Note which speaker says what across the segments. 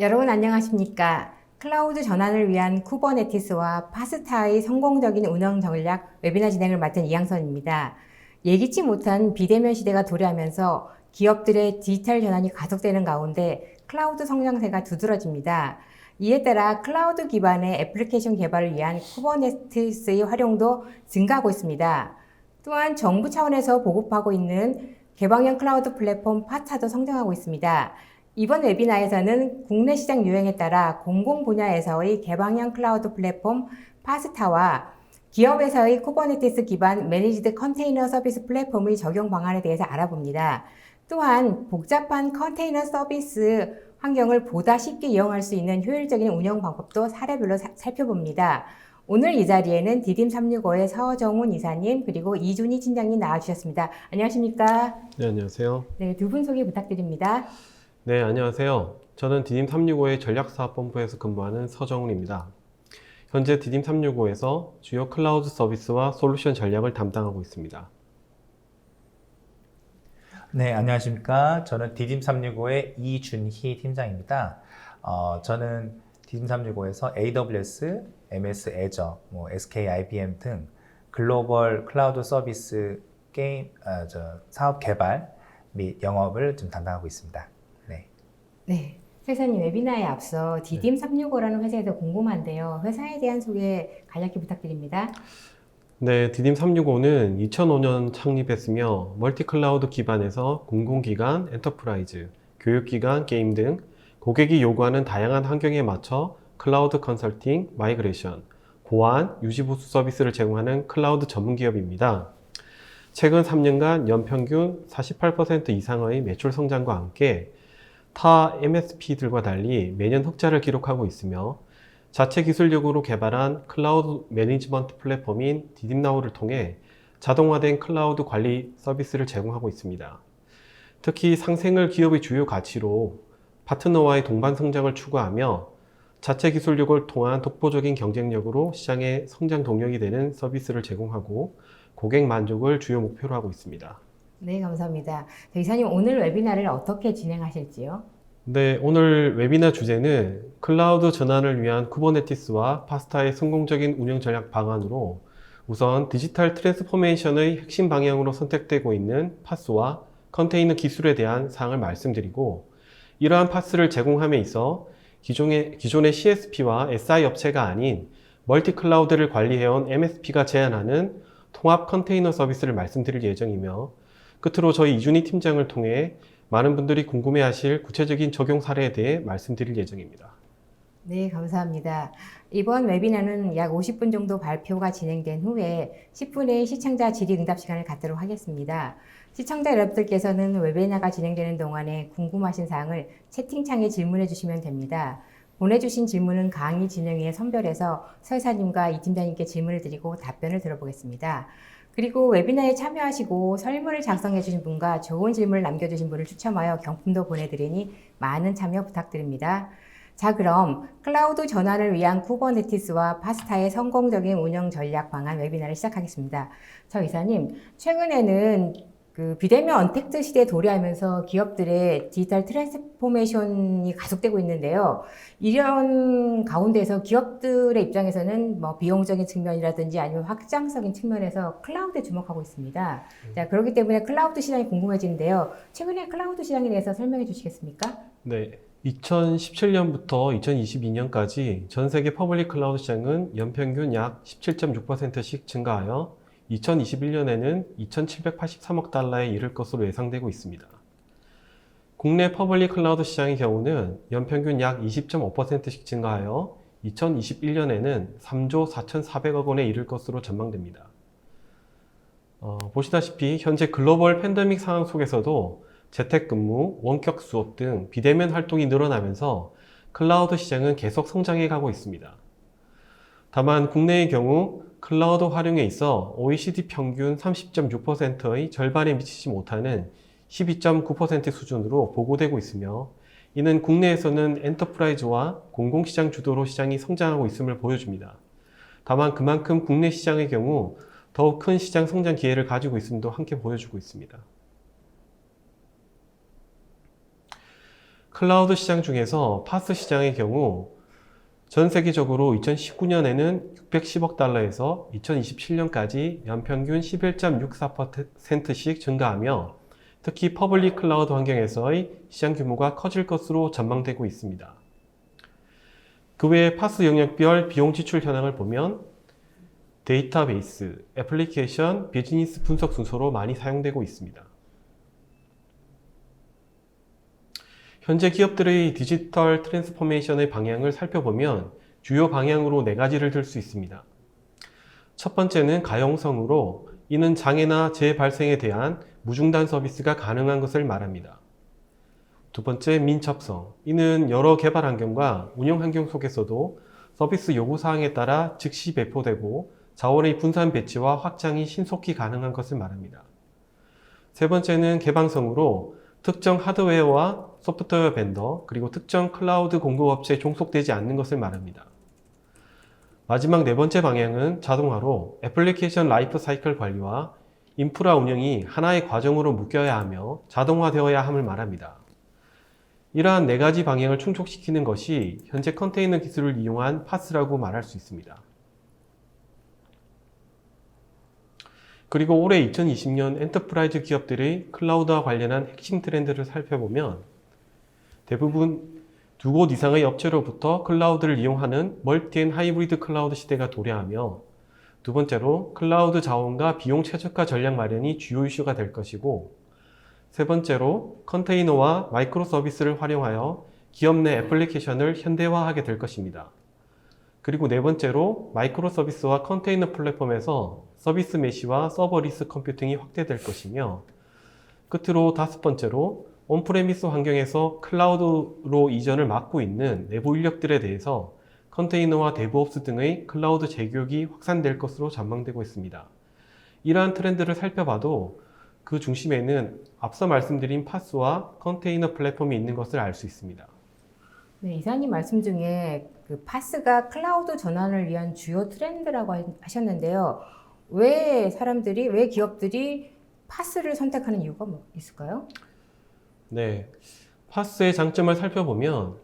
Speaker 1: 여러분 안녕하십니까? 클라우드 전환을 위한 쿠버네티스와 파스타의 성공적인 운영 전략 웨비나 진행을 맡은 이양선입니다. 예기치 못한 비대면 시대가 도래하면서 기업들의 디지털 전환이 가속되는 가운데 클라우드 성장세가 두드러집니다. 이에 따라 클라우드 기반의 애플리케이션 개발을 위한 쿠버네티스의 활용도 증가하고 있습니다. 또한 정부 차원에서 보급하고 있는 개방형 클라우드 플랫폼 파스타도 성장하고 있습니다. 이번 웨비나에서는 국내 시장 유행에 따라 공공 분야에서의 개방형 클라우드 플랫폼 파스타와 기업에서의 쿠버네티스 기반 매니지드 컨테이너 서비스 플랫폼의 적용 방안에 대해서 알아봅니다. 또한 복잡한 컨테이너 서비스 환경을 보다 쉽게 이용할 수 있는 효율적인 운영 방법도 사례별로 살펴봅니다. 오늘 이 자리에는 디딤365의 서정훈 이사님 그리고 이준희 팀장님 나와주셨습니다. 안녕하십니까?
Speaker 2: 네, 안녕하세요.
Speaker 1: 네, 두 분 소개 부탁드립니다.
Speaker 2: 네, 안녕하세요. 저는 디딤365의 전략사업본부에서 근무하는 서정훈입니다. 현재 디딤365에서 주요 클라우드 서비스와 솔루션 전략을 담당하고 있습니다.
Speaker 3: 네, 안녕하십니까. 저는 디딤365의 이준희 팀장입니다. 저는 디딤365에서 AWS, MS Azure, SK IBM 등 글로벌 클라우드 서비스 사업 개발 및 영업을 좀 담당하고 있습니다.
Speaker 1: 네, 회사님 웨비나에 앞서 디딤365라는 회사에 대해 궁금한데요. 회사에 대한 소개 간략히 부탁드립니다.
Speaker 2: 네, 디딤365는 2005년 창립했으며 멀티클라우드 기반에서 공공기관, 엔터프라이즈, 교육기관, 게임 등 고객이 요구하는 다양한 환경에 맞춰 클라우드 컨설팅, 마이그레이션, 보안, 유지보수 서비스를 제공하는 클라우드 전문 기업입니다. 최근 3년간 연평균 48% 이상의 매출 성장과 함께 타 MSP들과 달리 매년 흑자를 기록하고 있으며 자체 기술력으로 개발한 클라우드 매니지먼트 플랫폼인 디딤나우를 통해 자동화된 클라우드 관리 서비스를 제공하고 있습니다. 특히 상생을 기업의 주요 가치로 파트너와의 동반 성장을 추구하며 자체 기술력을 통한 독보적인 경쟁력으로 시장의 성장 동력이 되는 서비스를 제공하고 고객 만족을 주요 목표로 하고 있습니다.
Speaker 1: 네, 감사합니다. 이사님 오늘 웨비나를 어떻게 진행하실지요?
Speaker 2: 네, 오늘 웨비나 주제는 클라우드 전환을 위한 쿠버네티스와 파스타의 성공적인 운영 전략 방안으로 우선 디지털 트랜스포메이션의 핵심 방향으로 선택되고 있는 파스와 컨테이너 기술에 대한 사항을 말씀드리고 이러한 파스를 제공함에 있어 기존의 CSP와 SI 업체가 아닌 멀티 클라우드를 관리해온 MSP가 제안하는 통합 컨테이너 서비스를 말씀드릴 예정이며 끝으로 저희 이준희 팀장을 통해 많은 분들이 궁금해하실 구체적인 적용 사례에 대해 말씀드릴 예정입니다.
Speaker 1: 네, 감사합니다. 이번 웨비나는 약 50분 정도 발표가 진행된 후에 10분의 시청자 질의응답 시간을 갖도록 하겠습니다. 시청자 여러분들께서는 웨비나가 진행되는 동안에 궁금하신 사항을 채팅창에 질문해 주시면 됩니다. 보내주신 질문은 강의 진행위에 선별해서 서회사님과 이 팀장님께 질문을 드리고 답변을 들어보겠습니다. 그리고 웨비나에 참여하시고 설문을 작성해 주신 분과 좋은 질문을 남겨주신 분을 추첨하여 경품도 보내드리니 많은 참여 부탁드립니다. 자, 그럼 클라우드 전환을 위한 쿠버네티스와 파스타의 성공적인 운영 전략 방안 웨비나를 시작하겠습니다. 저 이사님, 최근에는 비대면 언택트 시대에 도래하면서 기업들의 디지털 트랜스포메이션이 가속되고 있는데요. 이런 가운데서 기업들의 입장에서는 비용적인 측면이라든지 아니면 확장적인 측면에서 클라우드에 주목하고 있습니다. 자, 그렇기 때문에 클라우드 시장이 궁금해지는데요. 최근에 클라우드 시장에 대해서 설명해 주시겠습니까?
Speaker 2: 네, 2017년부터 2022년까지 전 세계 퍼블릭 클라우드 시장은 연평균 약 17.6%씩 증가하여 2021년에는 2,783억 달러에 이를 것으로 예상되고 있습니다. 국내 퍼블릭 클라우드 시장의 경우는 연평균 약 20.5%씩 증가하여 2021년에는 3조 4,400억 원에 이를 것으로 전망됩니다. 보시다시피 현재 글로벌 팬데믹 상황 속에서도 재택근무, 원격 수업 등 비대면 활동이 늘어나면서 클라우드 시장은 계속 성장해 가고 있습니다. 다만 국내의 경우 클라우드 활용에 있어 OECD 평균 30.6%의 절반에 미치지 못하는 12.9% 수준으로 보고되고 있으며 이는 국내에서는 엔터프라이즈와 공공시장 주도로 시장이 성장하고 있음을 보여줍니다. 다만 그만큼 국내 시장의 경우 더욱 큰 시장 성장 기회를 가지고 있음도 함께 보여주고 있습니다. 클라우드 시장 중에서 파스 시장의 경우 전 세계적으로 2019년에는 610억 달러에서 2027년까지 연평균 11.64%씩 증가하며 특히 퍼블릭 클라우드 환경에서의 시장 규모가 커질 것으로 전망되고 있습니다. 그 외에 파스 영역별 비용 지출 현황을 보면 데이터베이스, 애플리케이션, 비즈니스 분석 순서로 많이 사용되고 있습니다. 현재 기업들의 디지털 트랜스포메이션의 방향을 살펴보면 주요 방향으로 4가지를 들 수 있습니다. 첫 번째는 가용성으로, 이는 장애나 재발생에 대한 무중단 서비스가 가능한 것을 말합니다. 두 번째, 민첩성, 이는 여러 개발 환경과 운영 환경 속에서도 서비스 요구 사항에 따라 즉시 배포되고 자원의 분산 배치와 확장이 신속히 가능한 것을 말합니다. 세 번째는 개방성으로 특정 하드웨어와 소프트웨어 벤더, 그리고 특정 클라우드 공급업체에 종속되지 않는 것을 말합니다. 마지막 4번째 방향은 자동화로 애플리케이션 라이프 사이클 관리와 인프라 운영이 하나의 과정으로 묶여야 하며 자동화되어야 함을 말합니다. 이러한 4가지 방향을 충족시키는 것이 현재 컨테이너 기술을 이용한 파스라고 말할 수 있습니다. 그리고 올해 2020년 엔터프라이즈 기업들의 클라우드와 관련한 핵심 트렌드를 살펴보면 대부분 2곳 이상의 업체로부터 클라우드를 이용하는 멀티 앤 하이브리드 클라우드 시대가 도래하며, 두 번째로 클라우드 자원과 비용 최적화 전략 마련이 주요 이슈가 될 것이고, 세 번째로 컨테이너와 마이크로 서비스를 활용하여 기업 내 애플리케이션을 현대화하게 될 것입니다. 그리고 네 번째로 마이크로 서비스와 컨테이너 플랫폼에서 서비스 메시와 서버리스 컴퓨팅이 확대될 것이며, 끝으로 5번째로 온프레미스 환경에서 클라우드로 이전을 막고 있는 내부 인력들에 대해서 컨테이너와 데브옵스 등의 클라우드 재교육이 확산될 것으로 전망되고 있습니다. 이러한 트렌드를 살펴봐도 그 중심에는 앞서 말씀드린 파스와 컨테이너 플랫폼이 있는 것을 알 수 있습니다.
Speaker 1: 네, 이사님 말씀 중에 그 파스가 클라우드 전환을 위한 주요 트렌드라고 하셨는데요. 왜 기업들이 파스를 선택하는 이유가 뭐 있을까요?
Speaker 2: 네, 파스의 장점을 살펴보면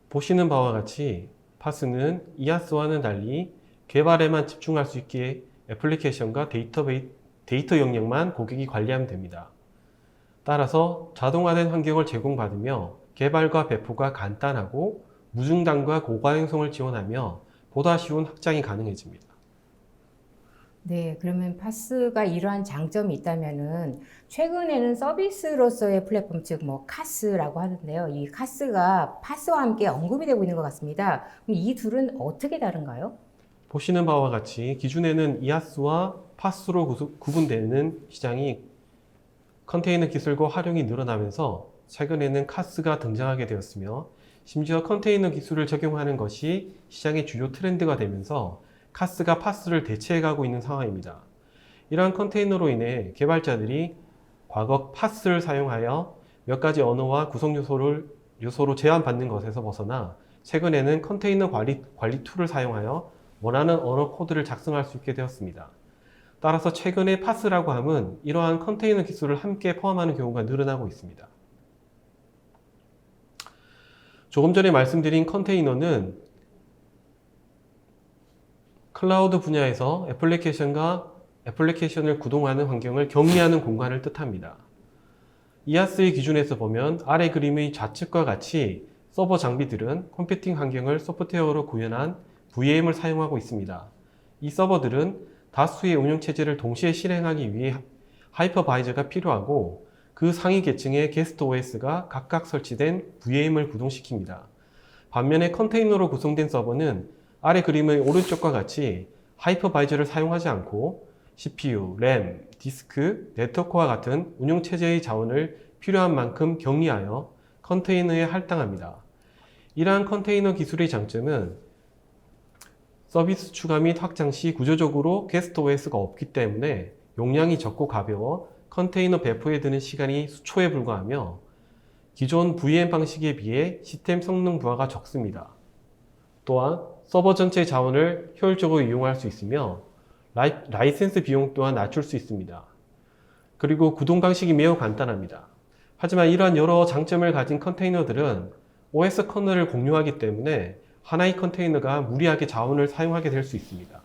Speaker 2: 보시는 바와 같이 파스는 이아스와는 달리 개발에만 집중할 수 있게 애플리케이션과 데이터 영역만 고객이 관리하면 됩니다. 따라서 자동화된 환경을 제공받으며 개발과 배포가 간단하고 무중단과 고가행성을 지원하며 보다 쉬운 확장이 가능해집니다.
Speaker 1: 네, 그러면 파스가 이러한 장점이 있다면은 최근에는 서비스로서의 플랫폼, 즉 뭐 카스라고 하는데요. 이 카스가 파스와 함께 언급이 되고 있는 것 같습니다. 그럼 이 둘은 어떻게 다른가요?
Speaker 2: 보시는 바와 같이 기존에는 이아스와 파스로 구분되는 시장이 컨테이너 기술과 활용이 늘어나면서 최근에는 카스가 등장하게 되었으며, 심지어 컨테이너 기술을 적용하는 것이 시장의 주요 트렌드가 되면서 카스가 파스를 대체해가고 있는 상황입니다. 이러한 컨테이너로 인해 개발자들이 과거 파스를 사용하여 몇 가지 언어와 구성 요소로 제한받는 것에서 벗어나 최근에는 컨테이너 관리 툴을 사용하여 원하는 언어 코드를 작성할 수 있게 되었습니다. 따라서 최근에 파스라고 함은 이러한 컨테이너 기술을 함께 포함하는 경우가 늘어나고 있습니다. 조금 전에 말씀드린 컨테이너는 클라우드 분야에서 애플리케이션과 애플리케이션을 구동하는 환경을 격리하는 공간을 뜻합니다. 이아스의 기준에서 보면 아래 그림의 좌측과 같이 서버 장비들은 컴퓨팅 환경을 소프트웨어로 구현한 VM을 사용하고 있습니다. 이 서버들은 다수의 운영체제를 동시에 실행하기 위해 하이퍼바이저가 필요하고, 그 상위 계층의 게스트 OS가 각각 설치된 VM을 구동시킵니다. 반면에 컨테이너로 구성된 서버는 아래 그림의 오른쪽과 같이 하이퍼바이저를 사용하지 않고 CPU, 램, 디스크, 네트워크와 같은 운영체제의 자원을 필요한 만큼 격리하여 컨테이너에 할당합니다. 이러한 컨테이너 기술의 장점은 서비스 추가 및 확장 시 구조적으로 게스트 OS가 없기 때문에 용량이 적고 가벼워 컨테이너 배포에 드는 시간이 수초에 불과하며, 기존 VM 방식에 비해 시스템 성능 부하가 적습니다. 또한 서버 전체 자원을 효율적으로 이용할 수 있으며 라이센스 비용 또한 낮출 수 있습니다. 그리고 구동 방식이 매우 간단합니다. 하지만 이러한 여러 장점을 가진 컨테이너들은 OS 커널을 공유하기 때문에 하나의 컨테이너가 무리하게 자원을 사용하게 될 수 있습니다.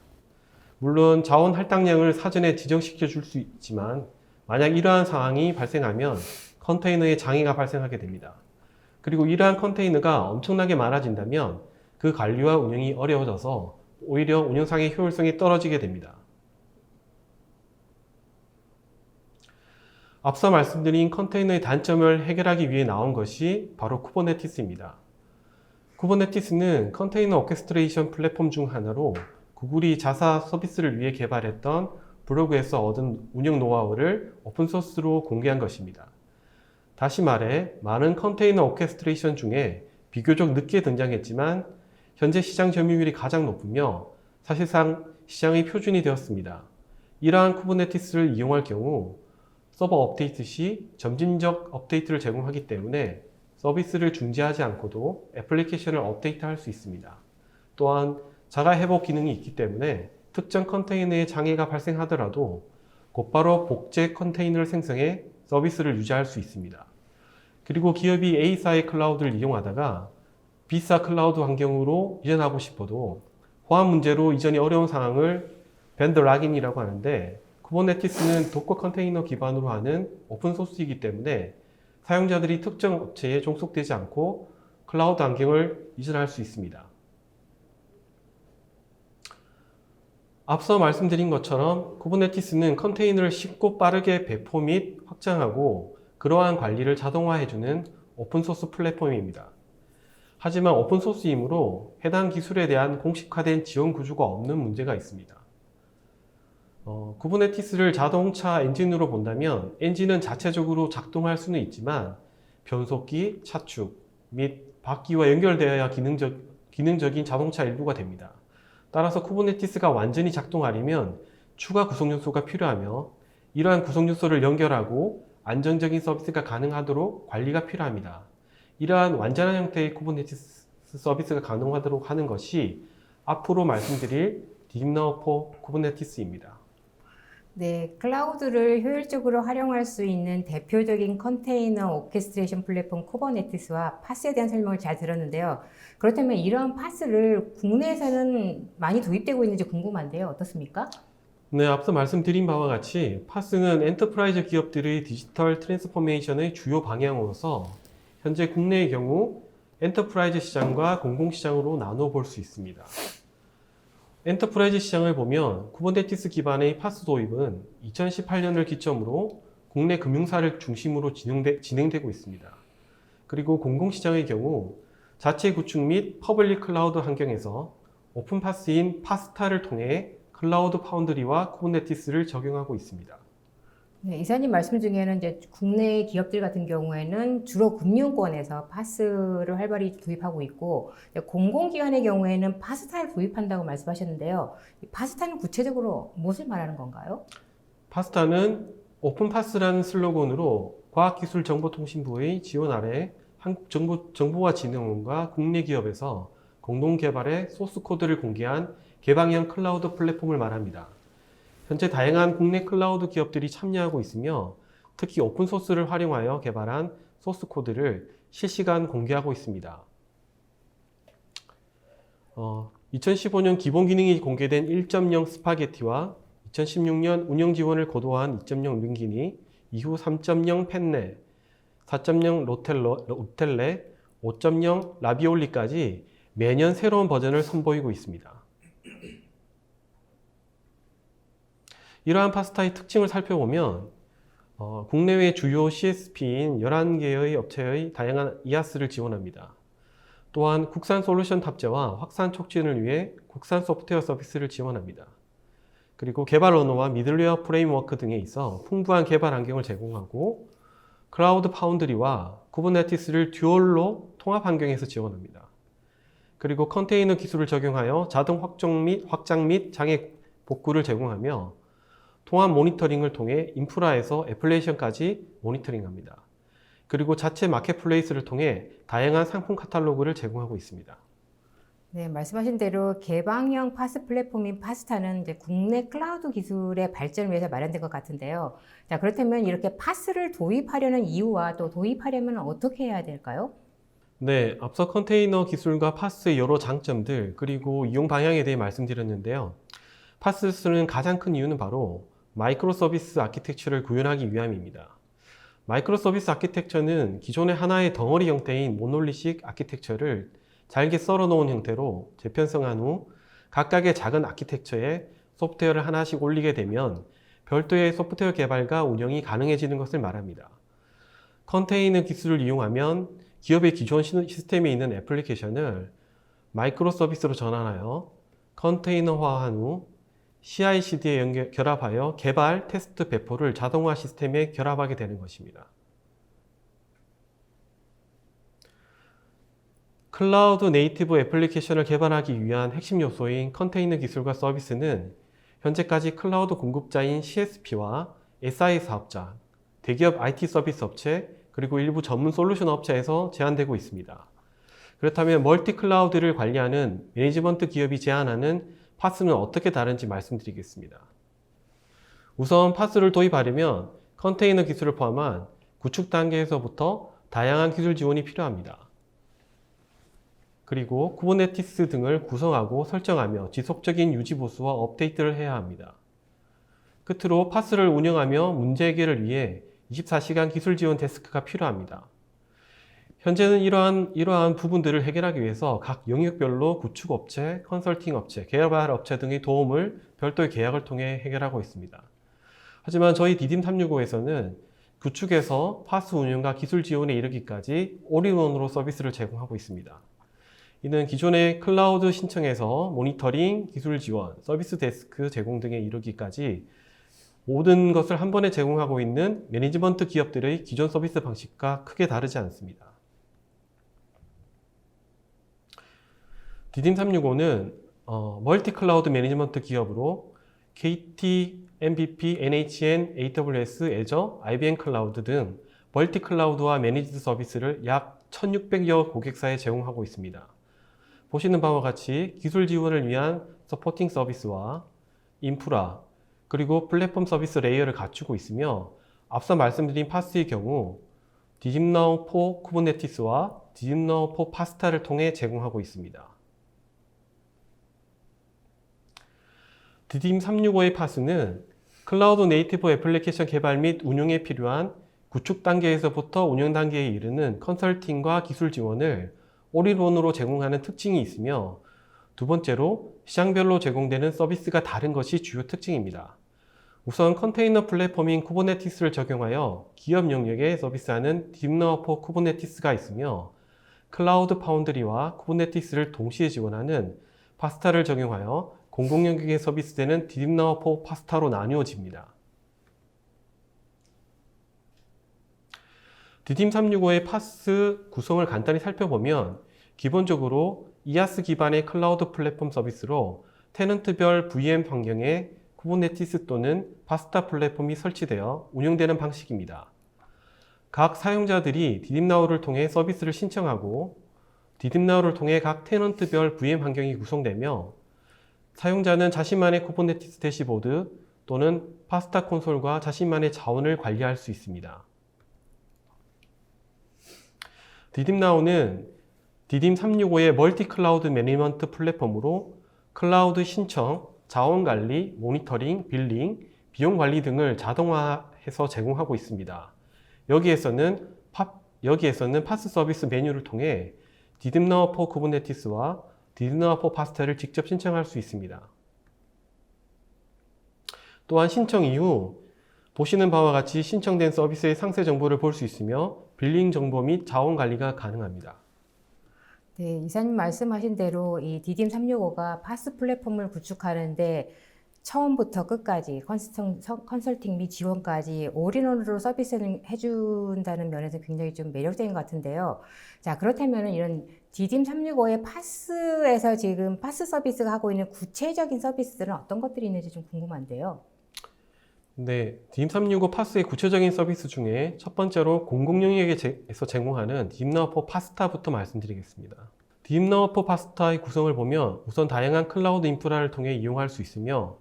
Speaker 2: 물론 자원 할당량을 사전에 지정시켜 줄 수 있지만 만약 이러한 상황이 발생하면 컨테이너에 장애가 발생하게 됩니다. 그리고 이러한 컨테이너가 엄청나게 많아진다면 그 관리와 운영이 어려워져서 오히려 운영상의 효율성이 떨어지게 됩니다. 앞서 말씀드린 컨테이너의 단점을 해결하기 위해 나온 것이 바로 쿠버네티스입니다. 쿠버네티스는 컨테이너 오케스트레이션 플랫폼 중 하나로 구글이 자사 서비스를 위해 개발했던 블로그에서 얻은 운영 노하우를 오픈소스로 공개한 것입니다. 다시 말해 많은 컨테이너 오케스트레이션 중에 비교적 늦게 등장했지만 현재 시장 점유율이 가장 높으며 사실상 시장의 표준이 되었습니다. 이러한 쿠버네티스를 이용할 경우 서버 업데이트 시 점진적 업데이트를 제공하기 때문에 서비스를 중지하지 않고도 애플리케이션을 업데이트할 수 있습니다. 또한 자가 회복 기능이 있기 때문에 특정 컨테이너에 장애가 발생하더라도 곧바로 복제 컨테이너를 생성해 서비스를 유지할 수 있습니다. 그리고 기업이 A사의 클라우드를 이용하다가 B사 클라우드 환경으로 이전하고 싶어도 호환 문제로 이전이 어려운 상황을 벤더 락인이라고 하는데 쿠버네티스는 도커 컨테이너 기반으로 하는 오픈소스이기 때문에 사용자들이 특정 업체에 종속되지 않고 클라우드 환경을 이전할 수 있습니다. 앞서 말씀드린 것처럼 쿠버네티스는 컨테이너를 쉽고 빠르게 배포 및 확장하고 그러한 관리를 자동화해주는 오픈소스 플랫폼입니다. 하지만 오픈소스이므로 해당 기술에 대한 공식화된 지원 구조가 없는 문제가 있습니다. 쿠버네티스를 자동차 엔진으로 본다면 엔진은 자체적으로 작동할 수는 있지만 변속기, 차축 및 바퀴와 연결되어야 기능적인 자동차 일부가 됩니다. 따라서 쿠버네티스가 완전히 작동하려면 추가 구성 요소가 필요하며 이러한 구성 요소를 연결하고 안정적인 서비스가 가능하도록 관리가 필요합니다. 이러한 완전한 형태의 쿠버네티스 서비스가 가능하도록 하는 것이 앞으로 말씀드릴 딥너포 쿠버네티스입니다.
Speaker 1: 네, 클라우드를 효율적으로 활용할 수 있는 대표적인 컨테이너 오케스트레이션 플랫폼 쿠버네티스와 파스에 대한 설명을 잘 들었는데요. 그렇다면 이러한 파스를 국내에서는 많이 도입되고 있는지 궁금한데요. 어떻습니까?
Speaker 2: 네, 앞서 말씀드린 바와 같이 파스는 엔터프라이즈 기업들의 디지털 트랜스포메이션의 주요 방향으로서 현재 국내의 경우 엔터프라이즈 시장과 공공시장으로 나누어 볼 수 있습니다. 엔터프라이즈 시장을 보면 쿠버네티스 기반의 파스 도입은 2018년을 기점으로 국내 금융사를 중심으로 진행되고 있습니다. 그리고 공공시장의 경우 자체 구축 및 퍼블릭 클라우드 환경에서 오픈파스인 파스타를 통해 클라우드 파운드리와 쿠버네티스를 적용하고 있습니다.
Speaker 1: 네, 이사님 말씀 중에는 이제 국내 기업들 같은 경우에는 주로 금융권에서 파스를 활발히 도입하고 있고 공공기관의 경우에는 파스타를 도입한다고 말씀하셨는데요. 이 파스타는 구체적으로 무엇을 말하는 건가요?
Speaker 2: 파스타는 오픈파스라는 슬로건으로 과학기술정보통신부의 지원 아래 한국정보화진흥원과 국내 기업에서 공동 개발해 소스 코드를 공개한 개방형 클라우드 플랫폼을 말합니다. 현재 다양한 국내 클라우드 기업들이 참여하고 있으며 특히 오픈소스를 활용하여 개발한 소스 코드를 실시간 공개하고 있습니다. 2015년 기본 기능이 공개된 1.0 스파게티와 2016년 운영 지원을 거부한 2.0 링기니, 이후 3.0 펜네, 4.0 로텔레, 5.0 라비올리까지 매년 새로운 버전을 선보이고 있습니다. 이러한 파스타의 특징을 살펴보면 국내외 주요 CSP인 11개의 업체의 다양한 이아스를 지원합니다. 또한 국산 솔루션 탑재와 확산 촉진을 위해 국산 소프트웨어 서비스를 지원합니다. 그리고 개발 언어와 미들웨어 프레임워크 등에 있어 풍부한 개발 환경을 제공하고 클라우드 파운드리와 쿠버네티스를 듀얼로 통합 환경에서 지원합니다. 그리고 컨테이너 기술을 적용하여 자동 확장 및 장애 복구를 제공하며 통합 모니터링을 통해 인프라에서 애플리케이션까지 모니터링합니다. 그리고 자체 마켓플레이스를 통해 다양한 상품 카탈로그를 제공하고 있습니다.
Speaker 1: 네, 말씀하신 대로 개방형 파스 플랫폼인 파스타는 이제 국내 클라우드 기술의 발전을 위해서 마련된 것 같은데요. 자, 그렇다면 이렇게 파스를 도입하려는 이유와 또 도입하려면 어떻게 해야 될까요?
Speaker 2: 네, 앞서 컨테이너 기술과 파스의 여러 장점들, 그리고 이용 방향에 대해 말씀드렸는데요. 파스를 쓰는 가장 큰 이유는 바로 마이크로 서비스 아키텍처를 구현하기 위함입니다. 마이크로 서비스 아키텍처는 기존의 하나의 덩어리 형태인 모놀리식 아키텍처를 잘게 썰어 놓은 형태로 재편성한 후 각각의 작은 아키텍처에 소프트웨어를 하나씩 올리게 되면 별도의 소프트웨어 개발과 운영이 가능해지는 것을 말합니다. 컨테이너 기술을 이용하면 기업의 기존 시스템에 있는 애플리케이션을 마이크로 서비스로 전환하여 컨테이너화한 후 CI/CD에 결합하여 개발, 테스트, 배포를 자동화 시스템에 결합하게 되는 것입니다. 클라우드 네이티브 애플리케이션을 개발하기 위한 핵심 요소인 컨테이너 기술과 서비스는 현재까지 클라우드 공급자인 CSP와 SI 사업자, 대기업 IT 서비스 업체, 그리고 일부 전문 솔루션 업체에서 제한되고 있습니다. 그렇다면 멀티 클라우드를 관리하는 매니지먼트 기업이 제안하는 파스는 어떻게 다른지 말씀드리겠습니다. 우선 파스를 도입하려면 컨테이너 기술을 포함한 구축 단계에서부터 다양한 기술 지원이 필요합니다. 그리고 쿠버네티스 등을 구성하고 설정하며 지속적인 유지 보수와 업데이트를 해야 합니다. 끝으로 파스를 운영하며 문제 해결을 위해 24시간 기술 지원 데스크가 필요합니다. 현재는 이러한 부분들을 해결하기 위해서 각 영역별로 구축업체, 컨설팅업체, 개발업체 등의 도움을 별도의 계약을 통해 해결하고 있습니다. 하지만 저희 디딤365에서는 구축에서 파스 운영과 기술 지원에 이르기까지 올인원으로 서비스를 제공하고 있습니다. 이는 기존의 클라우드 신청에서 모니터링, 기술 지원, 서비스 데스크 제공 등에 이르기까지 모든 것을 한 번에 제공하고 있는 매니지먼트 기업들의 기존 서비스 방식과 크게 다르지 않습니다. 디딤365는 멀티 클라우드 매니지먼트 기업으로 KT, MVP, NHN, AWS, Azure, IBM 클라우드 등 멀티 클라우드와 매니지드 서비스를 약 1600여 고객사에 제공하고 있습니다. 보시는 바와 같이 기술 지원을 위한 서포팅 서비스와 인프라, 그리고 플랫폼 서비스 레이어를 갖추고 있으며 앞서 말씀드린 파스의 경우 디딤나우 포 쿠버네티스와 디딤나우 포 파스타를 통해 제공하고 있습니다. 디딤365의 파스는 클라우드 네이티브 애플리케이션 개발 및 운용에 필요한 구축 단계에서부터 운영 단계에 이르는 컨설팅과 기술 지원을 올인원으로 제공하는 특징이 있으며 두 번째로 시장별로 제공되는 서비스가 다른 것이 주요 특징입니다. 우선 컨테이너 플랫폼인 쿠버네티스를 적용하여 기업 영역에 서비스하는 디딤나우4 쿠버네티스가 있으며 클라우드 파운드리와 쿠버네티스를 동시에 지원하는 파스타를 적용하여 공공 영역에 서비스되는 디딤나우4 파스타로 나뉘어집니다. 디딤365의 파스 구성을 간단히 살펴보면 기본적으로 이아스 기반의 클라우드 플랫폼 서비스로 테넌트별 VM 환경에 쿠버네티스 또는 파스타 플랫폼이 설치되어 운영되는 방식입니다. 각 사용자들이 디딤나우를 통해 서비스를 신청하고 디딤나우를 통해 각 테넌트별 VM 환경이 구성되며 사용자는 자신만의 쿠버네티스 대시보드 또는 파스타 콘솔과 자신만의 자원을 관리할 수 있습니다. 디딤나우는 디딤365의 멀티 클라우드 매니지먼트 플랫폼으로 클라우드 신청, 자원 관리, 모니터링, 빌링, 비용 관리 등을 자동화해서 제공하고 있습니다. 여기에서는 파스 서비스 메뉴를 통해 디딤나우4 쿠버네티스와 디딤나우4 파스타를 직접 신청할 수 있습니다. 또한 신청 이후 보시는 바와 같이 신청된 서비스의 상세 정보를 볼 수 있으며 빌링 정보 및 자원 관리가 가능합니다.
Speaker 1: 네, 이사님 말씀하신 대로 이 디딤365가 파스 플랫폼을 구축하는데 처음부터 끝까지 컨설팅 및 지원까지 올인원으로 서비스를 해준다는 면에서 굉장히 좀 매력적인 것 같은데요. 자, 그렇다면 이런 디딤365의 파스에서 지금 파스 서비스가 하고 있는 구체적인 서비스들은 어떤 것들이 있는지 좀 궁금한데요.
Speaker 2: 네, 디딤365 파스의 구체적인 서비스 중에 첫 번째로 공공 영역에서 제공하는 디딤나우4 파스타부터 말씀드리겠습니다. 딥너퍼 파스타의 구성을 보면 우선 다양한 클라우드 인프라를 통해 이용할 수 있으며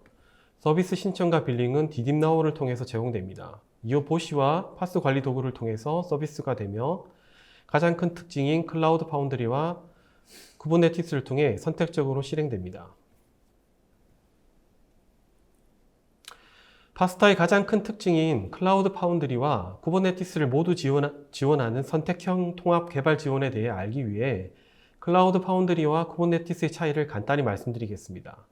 Speaker 2: 서비스 신청과 빌링은 디딥나우를 통해서 제공됩니다. 이후 보시와 파스 관리 도구를 통해서 서비스가 되며 가장 큰 특징인 클라우드 파운드리와 쿠버네티스를 통해 선택적으로 실행됩니다. 파스타의 가장 큰 특징인 클라우드 파운드리와 쿠버네티스를 모두 지원하는 선택형 통합 개발 지원에 대해 알기 위해 클라우드 파운드리와 쿠버네티스의 차이를 간단히 말씀드리겠습니다.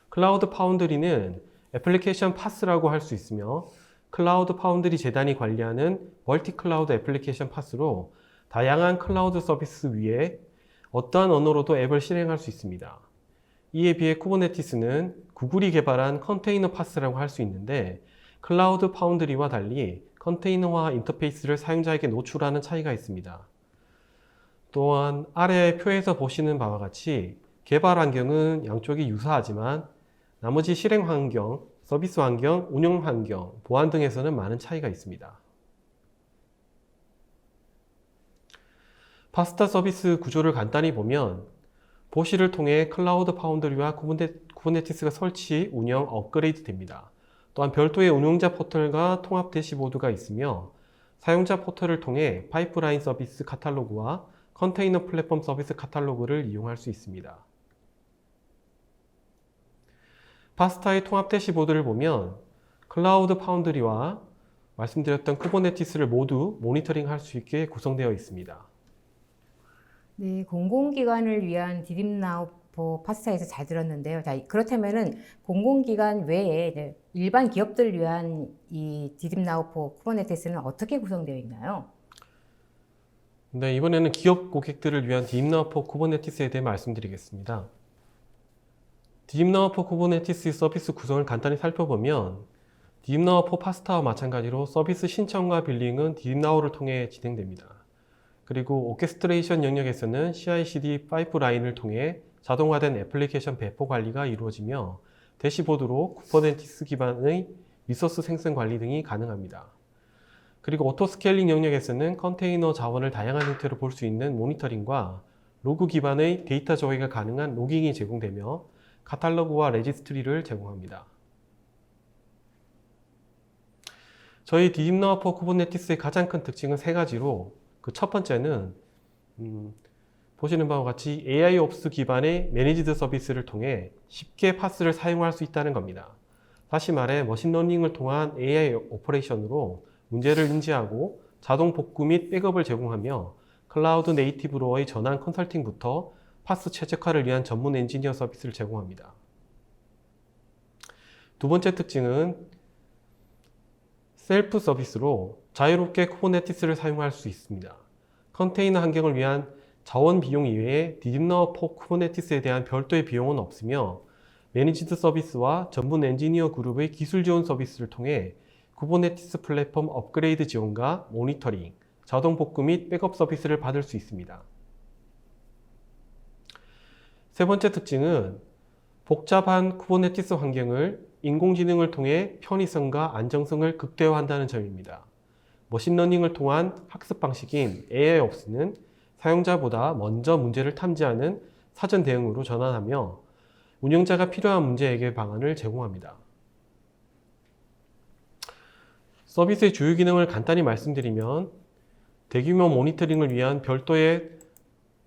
Speaker 2: 클라우드 파운드리는 애플리케이션 파스라고 할 수 있으며 클라우드 파운드리 재단이 관리하는 멀티 클라우드 애플리케이션 파스로 다양한 클라우드 서비스 위에 어떠한 언어로도 앱을 실행할 수 있습니다. 이에 비해 쿠버네티스는 구글이 개발한 컨테이너 파스라고 할 수 있는데 클라우드 파운드리와 달리 컨테이너화 인터페이스를 사용자에게 노출하는 차이가 있습니다. 또한 아래 표에서 보시는 바와 같이 개발 환경은 양쪽이 유사하지만 나머지 실행 환경, 서비스 환경, 운영 환경, 보안 등에서는 많은 차이가 있습니다. 파스타 서비스 구조를 간단히 보면 보시를 통해 클라우드 파운드리와 쿠버네티스가 설치, 운영, 업그레이드 됩니다. 또한 별도의 운영자 포털과 통합 대시보드가 있으며 사용자 포털을 통해 파이프라인 서비스 카탈로그와 컨테이너 플랫폼 서비스 카탈로그를 이용할 수 있습니다. 파스타의 통합 대시보드를 보면 클라우드 파운드리와 말씀드렸던 쿠버네티스를 모두 모니터링할 수 있게 구성되어 있습니다.
Speaker 1: 네, 공공기관을 위한 디딥나우포 파스타에서 잘 들었는데요. 자, 그렇다면은 공공기관 외에 이제 일반 기업들을 위한 이 디딥나우포 쿠버네티스는 어떻게 구성되어 있나요?
Speaker 2: 네, 이번에는 기업 고객들을 위한 딥나우포 쿠버네티스에 대해 말씀드리겠습니다. 딥나우포 쿠버네티스 서비스 구성을 간단히 살펴보면 딥나우포 파스타와 마찬가지로 서비스 신청과 빌링은 딥나우를 통해 진행됩니다. 그리고 오케스트레이션 영역에서는 CI/CD 파이프라인을 통해 자동화된 애플리케이션 배포 관리가 이루어지며 대시보드로 쿠버네티스 기반의 리소스 생성 관리 등이 가능합니다. 그리고 오토스케일링 영역에서는 컨테이너 자원을 다양한 형태로 볼 수 있는 모니터링과 로그 기반의 데이터 조회가 가능한 로깅이 제공되며 카탈로그와 레지스트리를 제공합니다. 저희 딥나우포 쿠버네티스의 가장 큰 특징은 세 가지로 그 첫 번째는 보시는 바와 같이 AIOps 기반의 매니지드 서비스를 통해 쉽게 파스를 사용할 수 있다는 겁니다. 다시 말해 머신러닝을 통한 AI 오퍼레이션으로 문제를 인지하고 자동 복구 및 백업을 제공하며 클라우드 네이티브로의 전환 컨설팅부터 파스 최적화를 위한 전문 엔지니어 서비스를 제공합니다. 두 번째 특징은 셀프 서비스로 자유롭게 쿠버네티스를 사용할 수 있습니다. 컨테이너 환경을 위한 자원 비용 이외에 딥나우포 쿠버네티스에 대한 별도의 비용은 없으며 매니지드 서비스와 전문 엔지니어 그룹의 기술 지원 서비스를 통해 쿠버네티스 플랫폼 업그레이드 지원과 모니터링, 자동 복구 및 백업 서비스를 받을 수 있습니다. 세 번째 특징은 복잡한 쿠버네티스 환경을 인공지능을 통해 편의성과 안정성을 극대화한다는 점입니다. 머신러닝을 통한 학습 방식인 AIOps는 사용자보다 먼저 문제를 탐지하는 사전 대응으로 전환하며 운영자가 필요한 문제 해결 방안을 제공합니다. 서비스의 주요 기능을 간단히 말씀드리면 대규모 모니터링을 위한 별도의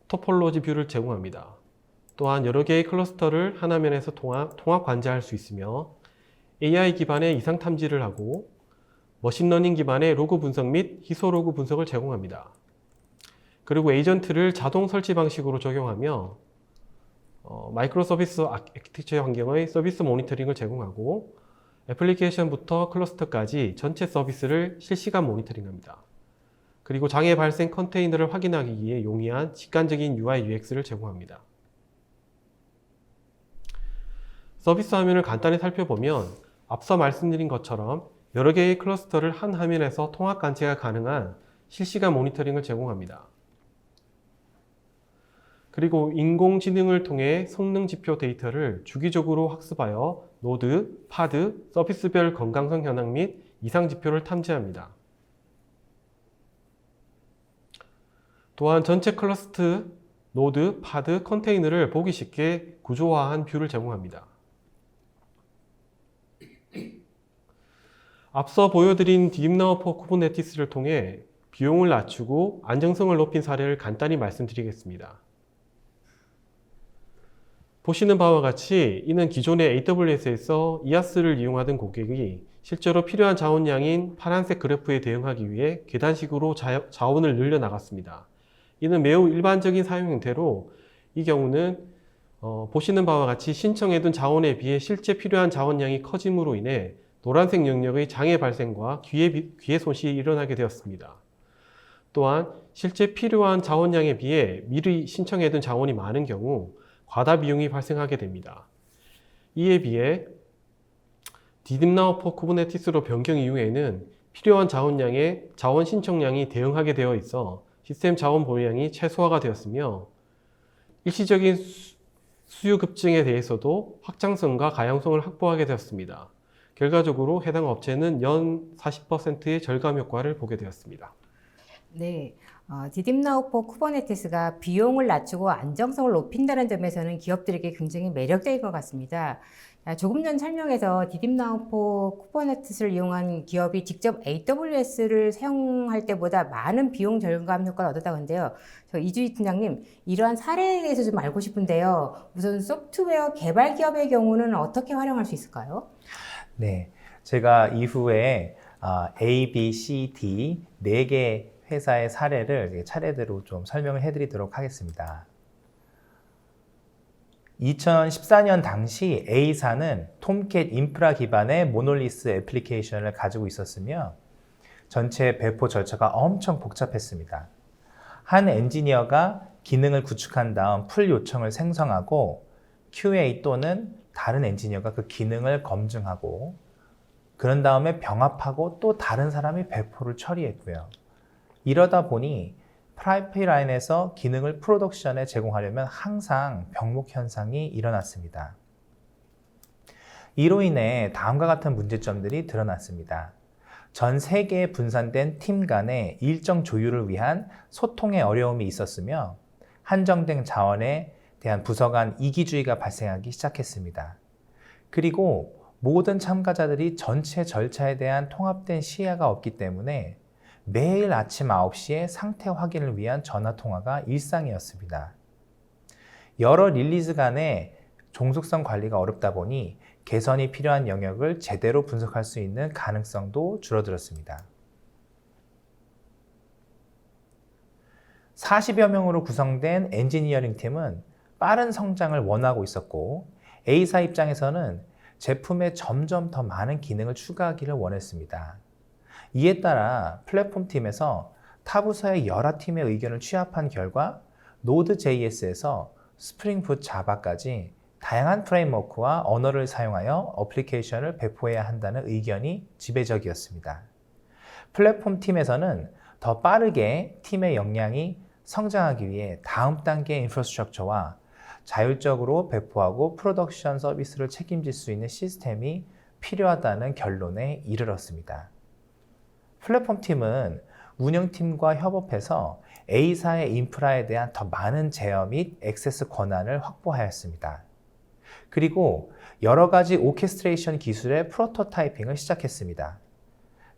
Speaker 2: 토폴로지 뷰를 제공합니다. 또한 여러 개의 클러스터를 하나면에서 통합 관제할 수 있으며 AI 기반의 이상 탐지를 하고 머신러닝 기반의 로그 분석 및 희소 로그 분석을 제공합니다. 그리고 에이전트를 자동 설치 방식으로 적용하며 마이크로 서비스 아키텍처 환경의 서비스 모니터링을 제공하고 애플리케이션부터 클러스터까지 전체 서비스를 실시간 모니터링합니다. 그리고 장애 발생 컨테이너를 확인하기 위해 용이한 직관적인 UI, UX를 제공합니다. 서비스 화면을 간단히 살펴보면 앞서 말씀드린 것처럼 여러 개의 클러스터를 한 화면에서 통합 관제가 가능한 실시간 모니터링을 제공합니다. 그리고 인공지능을 통해 성능 지표 데이터를 주기적으로 학습하여 노드, 파드, 서비스별 건강성 현황 및 이상 지표를 탐지합니다. 또한 전체 클러스터 노드, 파드, 컨테이너를 보기 쉽게 구조화한 뷰를 제공합니다. 앞서 보여드린 딥나우 포 쿠버네티스를 통해 비용을 낮추고 안정성을 높인 사례를 간단히 말씀드리겠습니다. 보시는 바와 같이 이는 기존의 AWS에서 EAS를 이용하던 고객이 실제로 필요한 자원량인 파란색 그래프에 대응하기 위해 계단식으로 자원을 늘려 나갔습니다. 이는 매우 일반적인 사용 형태로 이 경우는 보시는 바와 같이 신청해둔 자원에 비해 실제 필요한 자원량이 커짐으로 인해 노란색 영역의 장애 발생과 귀의 손실이 일어나게 되었습니다. 또한 실제 필요한 자원량에 비해 미리 신청해둔 자원이 많은 경우 과다 비용이 발생하게 됩니다. 이에 비해 딥나우 포 쿠버네티스로 변경 이후에는 필요한 자원량에 자원 신청량이 대응하게 되어 있어 시스템 자원 보유량이 최소화가 되었으며 일시적인 수요 급증에 대해서도 확장성과 가용성을 확보하게 되었습니다. 결과적으로 해당 업체는 연 40%의 절감 효과를 보게 되었습니다.
Speaker 1: 네, 디딥나우 포 쿠버네티스가 비용을 낮추고 안정성을 높인다는 점에서는 기업들에게 굉장히 매력적인 것 같습니다. 조금 전 설명에서 디딥나우 포 쿠버네티스를 이용한 기업이 직접 AWS를 사용할 때보다 많은 비용 절감 효과를 얻었다고 하는데요. 저 이주희 팀장님, 이러한 사례에 대해서 좀 알고 싶은데요. 우선 소프트웨어 개발 기업의 경우는 어떻게 활용할 수 있을까요?
Speaker 3: 네, 제가 이후에 A, B, C, D 4개 회사의 사례를 차례대로 좀 설명을 해드리도록 하겠습니다. 2014년 당시 A사는 톰캣 인프라 기반의 모놀리스 애플리케이션을 가지고 있었으며 전체 배포 절차가 엄청 복잡했습니다. 한 엔지니어가 기능을 구축한 다음 풀 요청을 생성하고 QA 또는 다른 엔지니어가 그 기능을 검증하고 그런 다음에 병합하고 또 다른 사람이 배포를 처리했고요. 이러다 보니 파이프라인에서 기능을 프로덕션에 제공하려면 항상 병목 현상이 일어났습니다. 이로 인해 다음과 같은 문제점들이 드러났습니다. 전 세계에 분산된 팀 간의 일정 조율을 위한 소통의 어려움이 있었으며 한정된 자원에 대한 부서 간 이기주의가 발생하기 시작했습니다. 그리고 모든 참가자들이 전체 절차에 대한 통합된 시야가 없기 때문에 매일 아침 9시에 상태 확인을 위한 전화 통화가 일상이었습니다. 여러 릴리즈 간의 종속성 관리가 어렵다 보니 개선이 필요한 영역을 제대로 분석할 수 있는 가능성도 줄어들었습니다. 40여 명으로 구성된 엔지니어링 팀은 빠른 성장을 원하고 있었고 A사 입장에서는 제품에 점점 더 많은 기능을 추가하기를 원했습니다. 이에 따라 플랫폼 팀에서 타 부서의 여러 팀의 의견을 취합한 결과 Node.js에서 스프링 붓 자바까지 다양한 프레임워크와 언어를 사용하여 어플리케이션을 배포해야 한다는 의견이 지배적이었습니다. 플랫폼 팀에서는 더 빠르게 팀의 역량이 성장하기 위해 다음 단계의 인프라스트럭처와 자율적으로 배포하고 프로덕션 서비스를 책임질 수 있는 시스템이 필요하다는 결론에 이르렀습니다. 플랫폼 팀은 운영팀과 협업해서 A사의 인프라에 대한 더 많은 제어 및 액세스 권한을 확보하였습니다. 그리고 여러 가지 오케스트레이션 기술의 프로토타이핑을 시작했습니다.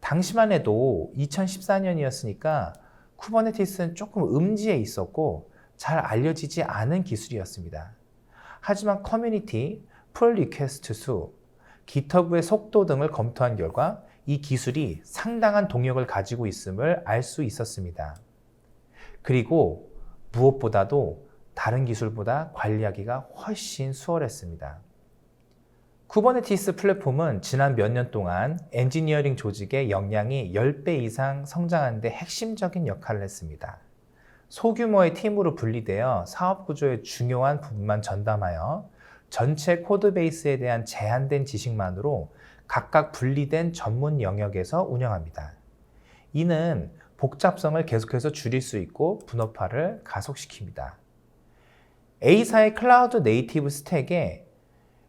Speaker 3: 당시만 해도 2014년이었으니까 쿠버네티스는 조금 음지에 있었고 잘 알려지지 않은 기술이었습니다. 하지만 커뮤니티, 풀 리퀘스트 수, GitHub의 속도 등을 검토한 결과 이 기술이 상당한 동력을 가지고 있음을 알 수 있었습니다. 그리고 무엇보다도 다른 기술보다 관리하기가 훨씬 수월했습니다. 쿠버네티스 플랫폼은 지난 몇 년 동안 엔지니어링 조직의 역량이 10배 이상 성장하는 데 핵심적인 역할을 했습니다. 소규모의 팀으로 분리되어 사업 구조의 중요한 부분만 전담하여 전체 코드베이스에 대한 제한된 지식만으로 각각 분리된 전문 영역에서 운영합니다. 이는 복잡성을 계속해서 줄일 수 있고 분업화를 가속시킵니다. A사의 클라우드 네이티브 스택에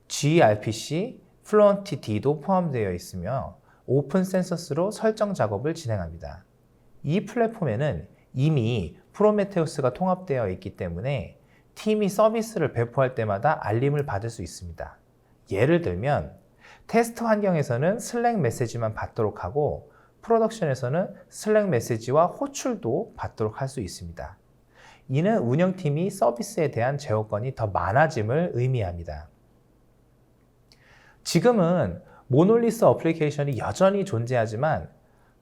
Speaker 3: gRPC, 플루언티D도 포함되어 있으며 오픈 센서스로 설정 작업을 진행합니다. 이 플랫폼에는 이미 프로메테우스가 통합되어 있기 때문에 팀이 서비스를 배포할 때마다 알림을 받을 수 있습니다. 예를 들면 테스트 환경에서는 슬랙 메시지만 받도록 하고 프로덕션에서는 슬랙 메시지와 호출도 받도록 할 수 있습니다. 이는 운영팀이 서비스에 대한 제어권이 더 많아짐을 의미합니다. 지금은 모놀리스 어플리케이션이 여전히 존재하지만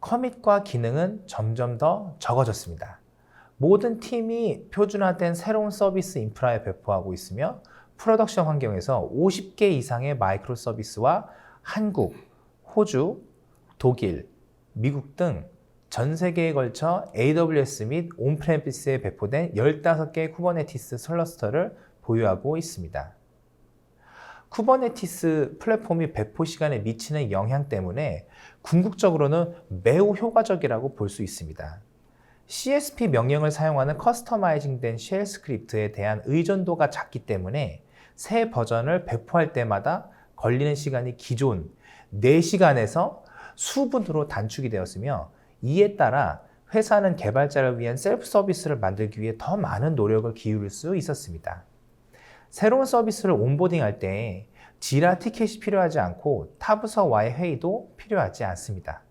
Speaker 3: 커밋과 기능은 점점 더 적어졌습니다. 모든 팀이 표준화된 새로운 서비스 인프라에 배포하고 있으며 프로덕션 환경에서 50개 이상의 마이크로 서비스와 한국, 호주, 독일, 미국 등 전 세계에 걸쳐 AWS 및 온프레미스에 배포된 15개의 쿠버네티스 클러스터를 보유하고 있습니다. 쿠버네티스 플랫폼이 배포 시간에 미치는 영향 때문에 궁극적으로는 매우 효과적이라고 볼 수 있습니다. CSP 명령을 사용하는 커스터마이징된 쉘 스크립트에 대한 의존도가 작기 때문에 새 버전을 배포할 때마다 걸리는 시간이 기존 4시간에서 수분으로 단축이 되었으며 이에 따라 회사는 개발자를 위한 셀프 서비스를 만들기 위해 더 많은 노력을 기울일 수 있었습니다. 새로운 서비스를 온보딩할 때 지라 티켓이 필요하지 않고 타부서와의 회의도 필요하지 않습니다.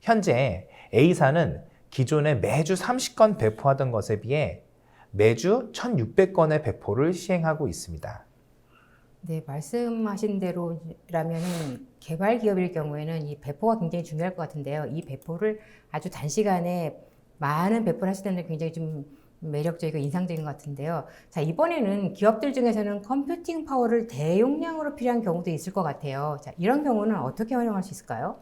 Speaker 3: 현재 A사는 기존에 매주 30건 배포하던 것에 비해 매주 1,600건의 배포를 시행하고 있습니다.
Speaker 1: 네, 말씀하신 대로라면 개발 기업일 경우에는 이 배포가 굉장히 중요할 것 같은데요. 이 배포를 아주 단시간에 많은 배포를 하실 때는 굉장히 좀 매력적이고 인상적인 것 같은데요. 자, 이번에는 기업들 중에서는 컴퓨팅 파워를 대용량으로 필요한 경우도 있을 것 같아요. 자, 이런 경우는 어떻게 활용할 수 있을까요?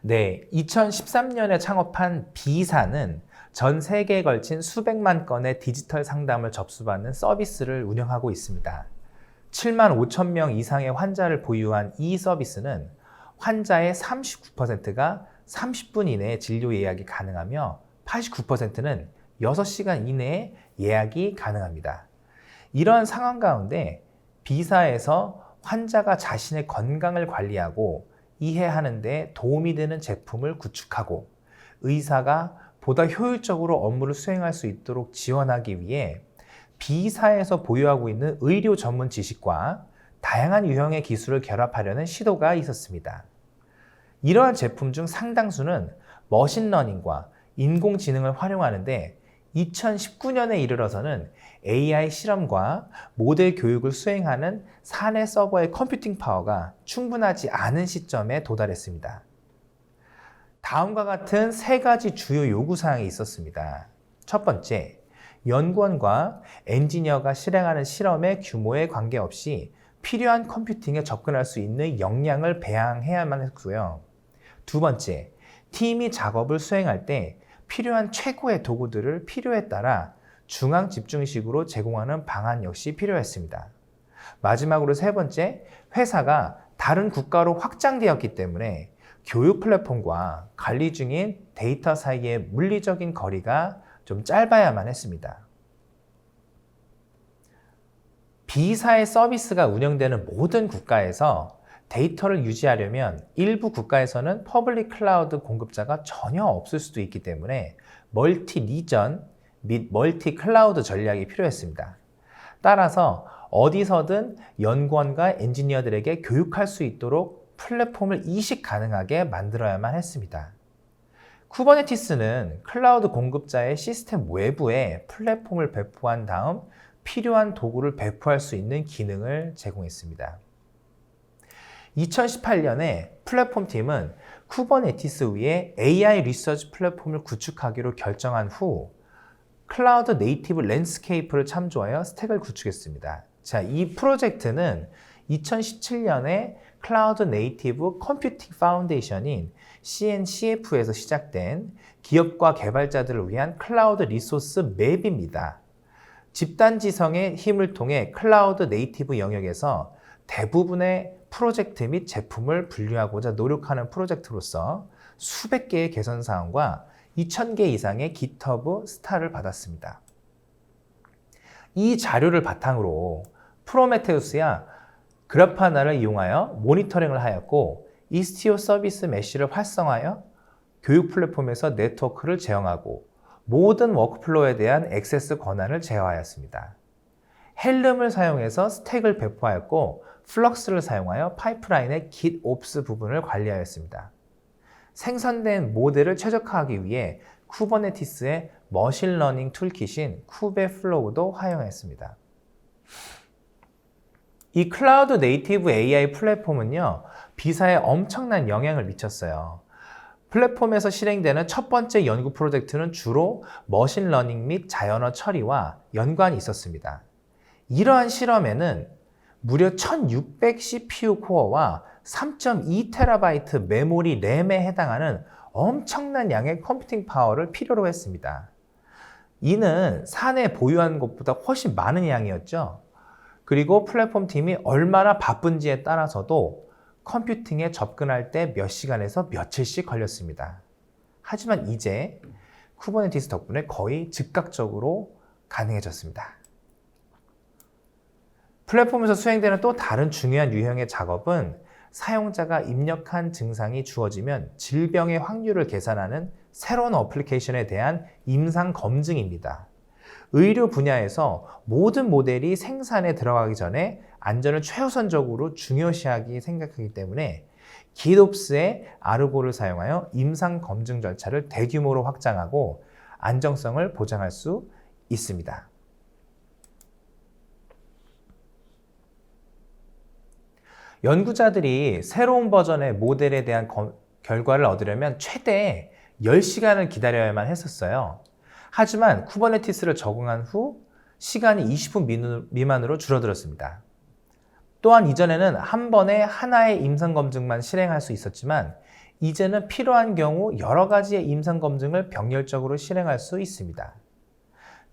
Speaker 3: 네, 2013년에 창업한 B사는 전 세계에 걸친 수백만 건의 디지털 상담을 접수받는 서비스를 운영하고 있습니다. 7만 5천 명 이상의 환자를 보유한 이 서비스는 환자의 39%가 30분 이내에 진료 예약이 가능하며 89%는 6시간 이내에 예약이 가능합니다. 이러한 상황 가운데 B사에서 환자가 자신의 건강을 관리하고 이해하는 데 도움이 되는 제품을 구축하고 의사가 보다 효율적으로 업무를 수행할 수 있도록 지원하기 위해 B사에서 보유하고 있는 의료 전문 지식과 다양한 유형의 기술을 결합하려는 시도가 있었습니다. 이러한 제품 중 상당수는 머신러닝과 인공지능을 활용하는데 2019년에 이르러서는 AI 실험과 모델 교육을 수행하는 사내 서버의 컴퓨팅 파워가 충분하지 않은 시점에 도달했습니다. 다음과 같은 3가지 주요 요구사항이 있었습니다. 첫 번째, 연구원과 엔지니어가 실행하는 실험의 규모에 관계없이 필요한 컴퓨팅에 접근할 수 있는 역량을 배양해야만 했고요. 두 번째, 팀이 작업을 수행할 때 필요한 최고의 도구들을 필요에 따라 중앙 집중식으로 제공하는 방안 역시 필요했습니다. 마지막으로 세 번째, 회사가 다른 국가로 확장되었기 때문에 교육 플랫폼과 관리 중인 데이터 사이의 물리적인 거리가 좀 짧아야만 했습니다. B사의 서비스가 운영되는 모든 국가에서 데이터를 유지하려면 일부 국가에서는 퍼블릭 클라우드 공급자가 전혀 없을 수도 있기 때문에 멀티 리전 및 멀티 클라우드 전략이 필요했습니다. 따라서 어디서든 연구원과 엔지니어들에게 교육할 수 있도록 플랫폼을 이식 가능하게 만들어야만 했습니다. 쿠버네티스는 클라우드 공급자의 시스템 외부에 플랫폼을 배포한 다음 필요한 도구를 배포할 수 있는 기능을 제공했습니다. 2018년에 플랫폼 팀은 쿠버네티스 위에 AI 리서치 플랫폼을 구축하기로 결정한 후 클라우드 네이티브 랜드스케이프를 참조하여 스택을 구축했습니다. 자, 이 프로젝트는 2017년에 클라우드 네이티브 컴퓨팅 파운데이션인 CNCF에서 시작된 기업과 개발자들을 위한 클라우드 리소스 맵입니다. 집단지성의 힘을 통해 클라우드 네이티브 영역에서 대부분의 프로젝트 및 제품을 분류하고자 노력하는 프로젝트로서 수백 개의 개선 사항과 2,000개 이상의 GitHub 스타를 받았습니다. 이 자료를 바탕으로 프로메테우스야 그라파나를 이용하여 모니터링을 하였고 이스티오 서비스 메쉬를 활성화하여 교육 플랫폼에서 네트워크를 제어하고 모든 워크플로우에 대한 액세스 권한을 제어하였습니다. 헬름을 사용해서 스택을 배포하였고 플럭스를 사용하여 파이프라인의 GitOps 부분을 관리하였습니다. 생성된 모델을 최적화하기 위해 쿠버네티스의 머신러닝 툴킷인 쿠베플로우도 활용했습니다. 이 클라우드 네이티브 AI 플랫폼은요, 비사에 엄청난 영향을 미쳤어요. 플랫폼에서 실행되는 첫 번째 연구 프로젝트는 주로 머신러닝 및 자연어 처리와 연관이 있었습니다. 이러한 실험에는 무려 1600 CPU 코어와 3.2TB 메모리 램에 해당하는 엄청난 양의 컴퓨팅 파워를 필요로 했습니다. 이는 사내 보유한 것보다 훨씬 많은 양이었죠. 그리고 플랫폼 팀이 얼마나 바쁜지에 따라서도 컴퓨팅에 접근할 때 몇 시간에서 며칠씩 걸렸습니다. 하지만 이제 쿠버네티스 덕분에 거의 즉각적으로 가능해졌습니다. 플랫폼에서 수행되는 또 다른 중요한 유형의 작업은 사용자가 입력한 증상이 주어지면 질병의 확률을 계산하는 새로운 어플리케이션에 대한 임상 검증입니다. 의료 분야에서 모든 모델이 생산에 들어가기 전에 안전을 최우선적으로 중요시하기 생각하기 때문에 GitOps의 아르고를 사용하여 임상 검증 절차를 대규모로 확장하고 안정성을 보장할 수 있습니다. 연구자들이 새로운 버전의 모델에 대한 결과를 얻으려면 최대 10시간을 기다려야만 했었어요. 하지만 쿠버네티스를 적응한 후 시간이 20분 미만으로 줄어들었습니다. 또한 이전에는 한 번에 하나의 임상검증만 실행할 수 있었지만 이제는 필요한 경우 여러 가지의 임상검증을 병렬적으로 실행할 수 있습니다.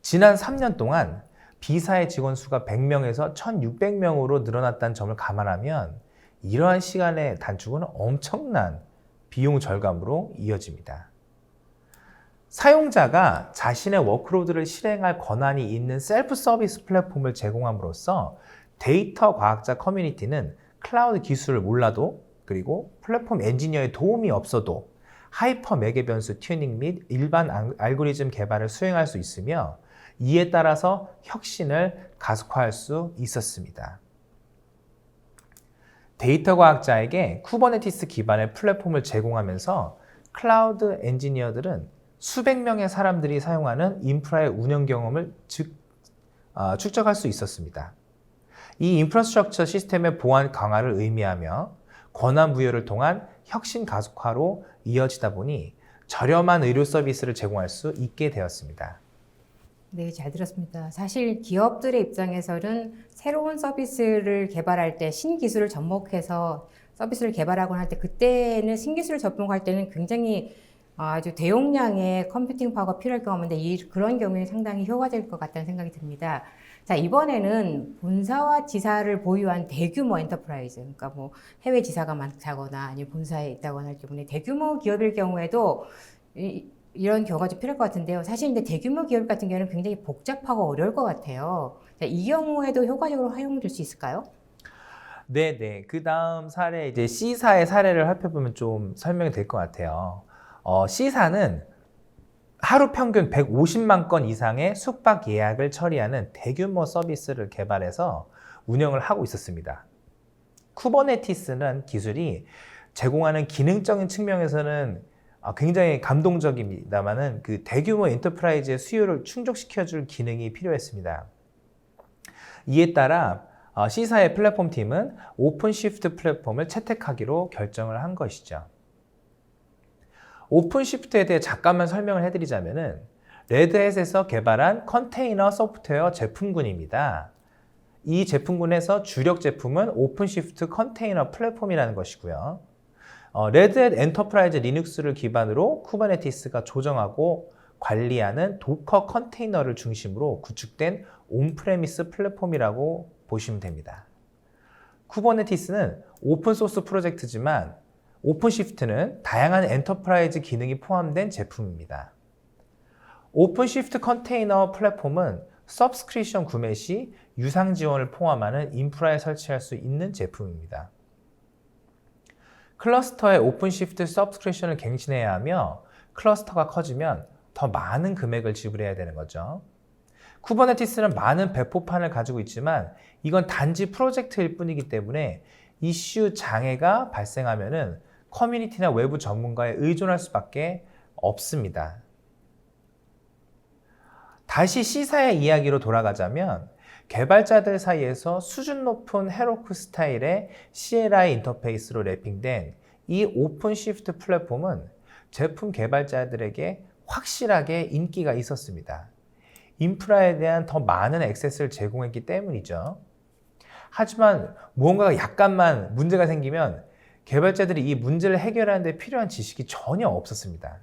Speaker 3: 지난 3년 동안 B사의 직원 수가 100명에서 1600명으로 늘어났다는 점을 감안하면 이러한 시간의 단축은 엄청난 비용 절감으로 이어집니다. 사용자가 자신의 워크로드를 실행할 권한이 있는 셀프 서비스 플랫폼을 제공함으로써 데이터 과학자 커뮤니티는 클라우드 기술을 몰라도 그리고 플랫폼 엔지니어의 도움이 없어도 하이퍼 매개 변수 튜닝 및 일반 알고리즘 개발을 수행할 수 있으며 이에 따라서 혁신을 가속화할 수 있었습니다. 데이터 과학자에게 쿠버네티스 기반의 플랫폼을 제공하면서 클라우드 엔지니어들은 수백 명의 사람들이 사용하는 인프라의 운영 경험을 축적할 수 있었습니다. 이 인프라스트럭처 시스템의 보안 강화를 의미하며 권한 부여를 통한 혁신 가속화로 이어지다 보니 저렴한 의료 서비스를 제공할 수 있게 되었습니다.
Speaker 1: 네, 잘 들었습니다. 사실 기업들의 입장에서는 새로운 서비스를 개발할 때 신기술을 접목해서 서비스를 개발하곤 할 때 그때는 신기술을 접목할 때는 굉장히 아주 대용량의 컴퓨팅 파워가 필요할 경우인데 그런 경우에 상당히 효과적일 것 같다는 생각이 듭니다. 자, 이번에는 본사와 지사를 보유한 대규모 엔터프라이즈, 그러니까 뭐 해외 지사가 많다거나 아니면 본사에 있다거나 할 경우에 대규모 기업일 경우에도 이런 경우가 좀 필요할 것 같은데요. 사실 근데 대규모 기업 같은 경우는 굉장히 복잡하고 어려울 것 같아요. 자, 이 경우에도 효과적으로 활용될 수 있을까요?
Speaker 3: 네네. 그 다음 사례, 이제 C사의 사례를 살펴보면 좀 설명이 될 것 같아요. C사는 하루 평균 150만 건 이상의 숙박 예약을 처리하는 대규모 서비스를 개발해서 운영을 하고 있었습니다. 쿠버네티스는 기술이 제공하는 기능적인 측면에서는 굉장히 감동적입니다만은 그 대규모 엔터프라이즈의 수요를 충족시켜줄 기능이 필요했습니다. 이에 따라 C사의 플랫폼 팀은 오픈시프트 플랫폼을 채택하기로 결정을 한 것이죠. 오픈시프트에 대해 잠깐만 설명을 해드리자면은 레드햇에서 개발한 컨테이너 소프트웨어 제품군입니다. 이 제품군에서 주력 제품은 오픈시프트 컨테이너 플랫폼이라는 것이고요. 레드햇 엔터프라이즈 리눅스를 기반으로 쿠버네티스가 조정하고 관리하는 도커 컨테이너를 중심으로 구축된 온프레미스 플랫폼이라고 보시면 됩니다. 쿠버네티스는 오픈소스 프로젝트지만 오픈시프트는 다양한 엔터프라이즈 기능이 포함된 제품입니다. 오픈시프트 컨테이너 플랫폼은 서브스크립션 구매 시 유상 지원을 포함하는 인프라에 설치할 수 있는 제품입니다. 클러스터의 오픈시프트 서브스크립션을 갱신해야 하며 클러스터가 커지면 더 많은 금액을 지불해야 되는 거죠. 쿠버네티스는 많은 배포판을 가지고 있지만 이건 단지 프로젝트일 뿐이기 때문에 이슈 장애가 발생하면은 커뮤니티나 외부 전문가에 의존할 수밖에 없습니다. 다시 C사의 이야기로 돌아가자면 개발자들 사이에서 수준 높은 헤로쿠 스타일의 CLI 인터페이스로 랩핑된 이 오픈시프트 플랫폼은 제품 개발자들에게 확실하게 인기가 있었습니다. 인프라에 대한 더 많은 액세스를 제공했기 때문이죠. 하지만 무언가가 약간만 문제가 생기면 개발자들이 이 문제를 해결하는 데 필요한 지식이 전혀 없었습니다.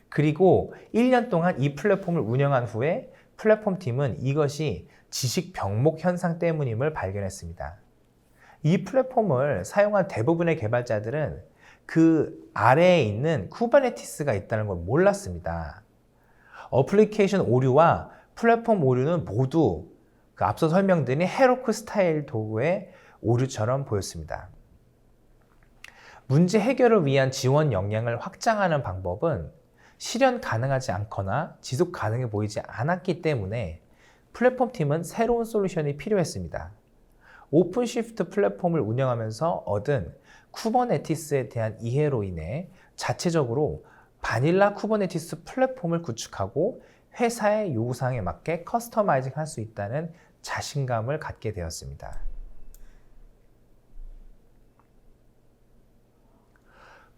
Speaker 3: 그리고 1년 동안 이 플랫폼을 운영한 후에 플랫폼 팀은 이것이 지식 병목 현상 때문임을 발견했습니다. 이 플랫폼을 사용한 대부분의 개발자들은 그 아래에 있는 쿠버네티스가 있다는 걸 몰랐습니다. 어플리케이션 오류와 플랫폼 오류는 모두 앞서 설명드린 헤로쿠 스타일 도구의 오류처럼 보였습니다. 문제 해결을 위한 지원 역량을 확장하는 방법은 실현 가능하지 않거나 지속 가능해 보이지 않았기 때문에 플랫폼 팀은 새로운 솔루션이 필요했습니다. 오픈시프트 플랫폼을 운영하면서 얻은 쿠버네티스에 대한 이해로 인해 자체적으로 바닐라 쿠버네티스 플랫폼을 구축하고 회사의 요구사항에 맞게 커스터마이징 할 수 있다는 자신감을 갖게 되었습니다.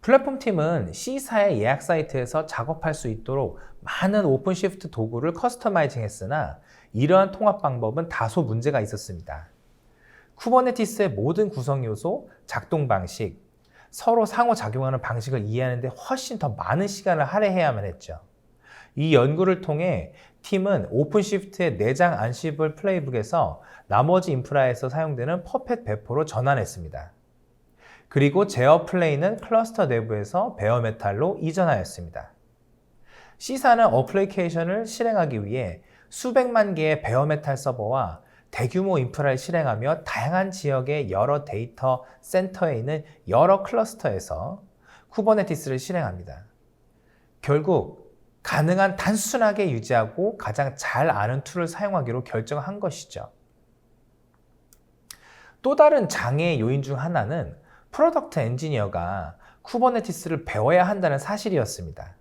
Speaker 3: 플랫폼 팀은 C사의 예약 사이트에서 작업할 수 있도록 많은 오픈시프트 도구를 커스터마이징 했으나 이러한 통합 방법은 다소 문제가 있었습니다. 쿠버네티스의 모든 구성 요소, 작동 방식, 서로 상호작용하는 방식을 이해하는 데 훨씬 더 많은 시간을 할애해야만 했죠. 이 연구를 통해 팀은 오픈시프트의 내장 안시블 플레이북에서 나머지 인프라에서 사용되는 퍼펫 배포로 전환했습니다. 그리고 제어 플레이는 클러스터 내부에서 베어메탈로 이전하였습니다. C사는 어플리케이션을 실행하기 위해 수백만 개의 베어메탈 서버와 대규모 인프라를 실행하며 다양한 지역의 여러 데이터 센터에 있는 여러 클러스터에서 쿠버네티스를 실행합니다. 결국 가능한 단순하게 유지하고 가장 잘 아는 툴을 사용하기로 결정한 것이죠. 또 다른 장애의 요인 중 하나는 프로덕트 엔지니어가 쿠버네티스를 배워야 한다는 사실이었습니다.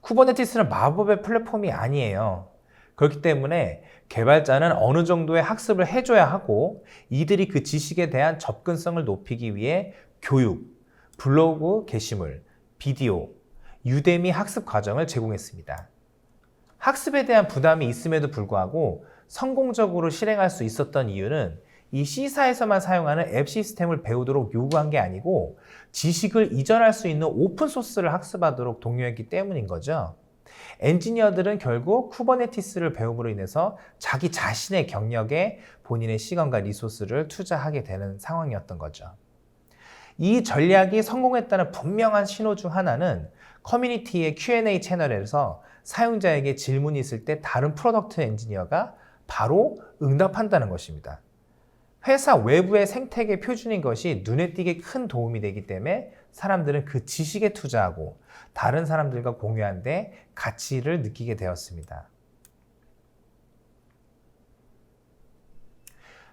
Speaker 3: 쿠버네티스는 마법의 플랫폼이 아니에요. 그렇기 때문에 개발자는 어느 정도의 학습을 해줘야 하고 이들이 그 지식에 대한 접근성을 높이기 위해 교육, 블로그 게시물, 비디오, 유데미 학습 과정을 제공했습니다. 학습에 대한 부담이 있음에도 불구하고 성공적으로 실행할 수 있었던 이유는 이 C사에서만 사용하는 앱 시스템을 배우도록 요구한 게 아니고 지식을 이전할 수 있는 오픈소스를 학습하도록 독려했기 때문인 거죠. 엔지니어들은 결국 쿠버네티스를 배움으로 인해서 자기 자신의 경력에 본인의 시간과 리소스를 투자하게 되는 상황이었던 거죠. 이 전략이 성공했다는 분명한 신호 중 하나는 커뮤니티의 Q&A 채널에서 사용자에게 질문이 있을 때 다른 프로덕트 엔지니어가 바로 응답한다는 것입니다. 회사 외부의 생태계 표준인 것이 눈에 띄게 큰 도움이 되기 때문에 사람들은 그 지식에 투자하고 다른 사람들과 공유한 데 가치를 느끼게 되었습니다.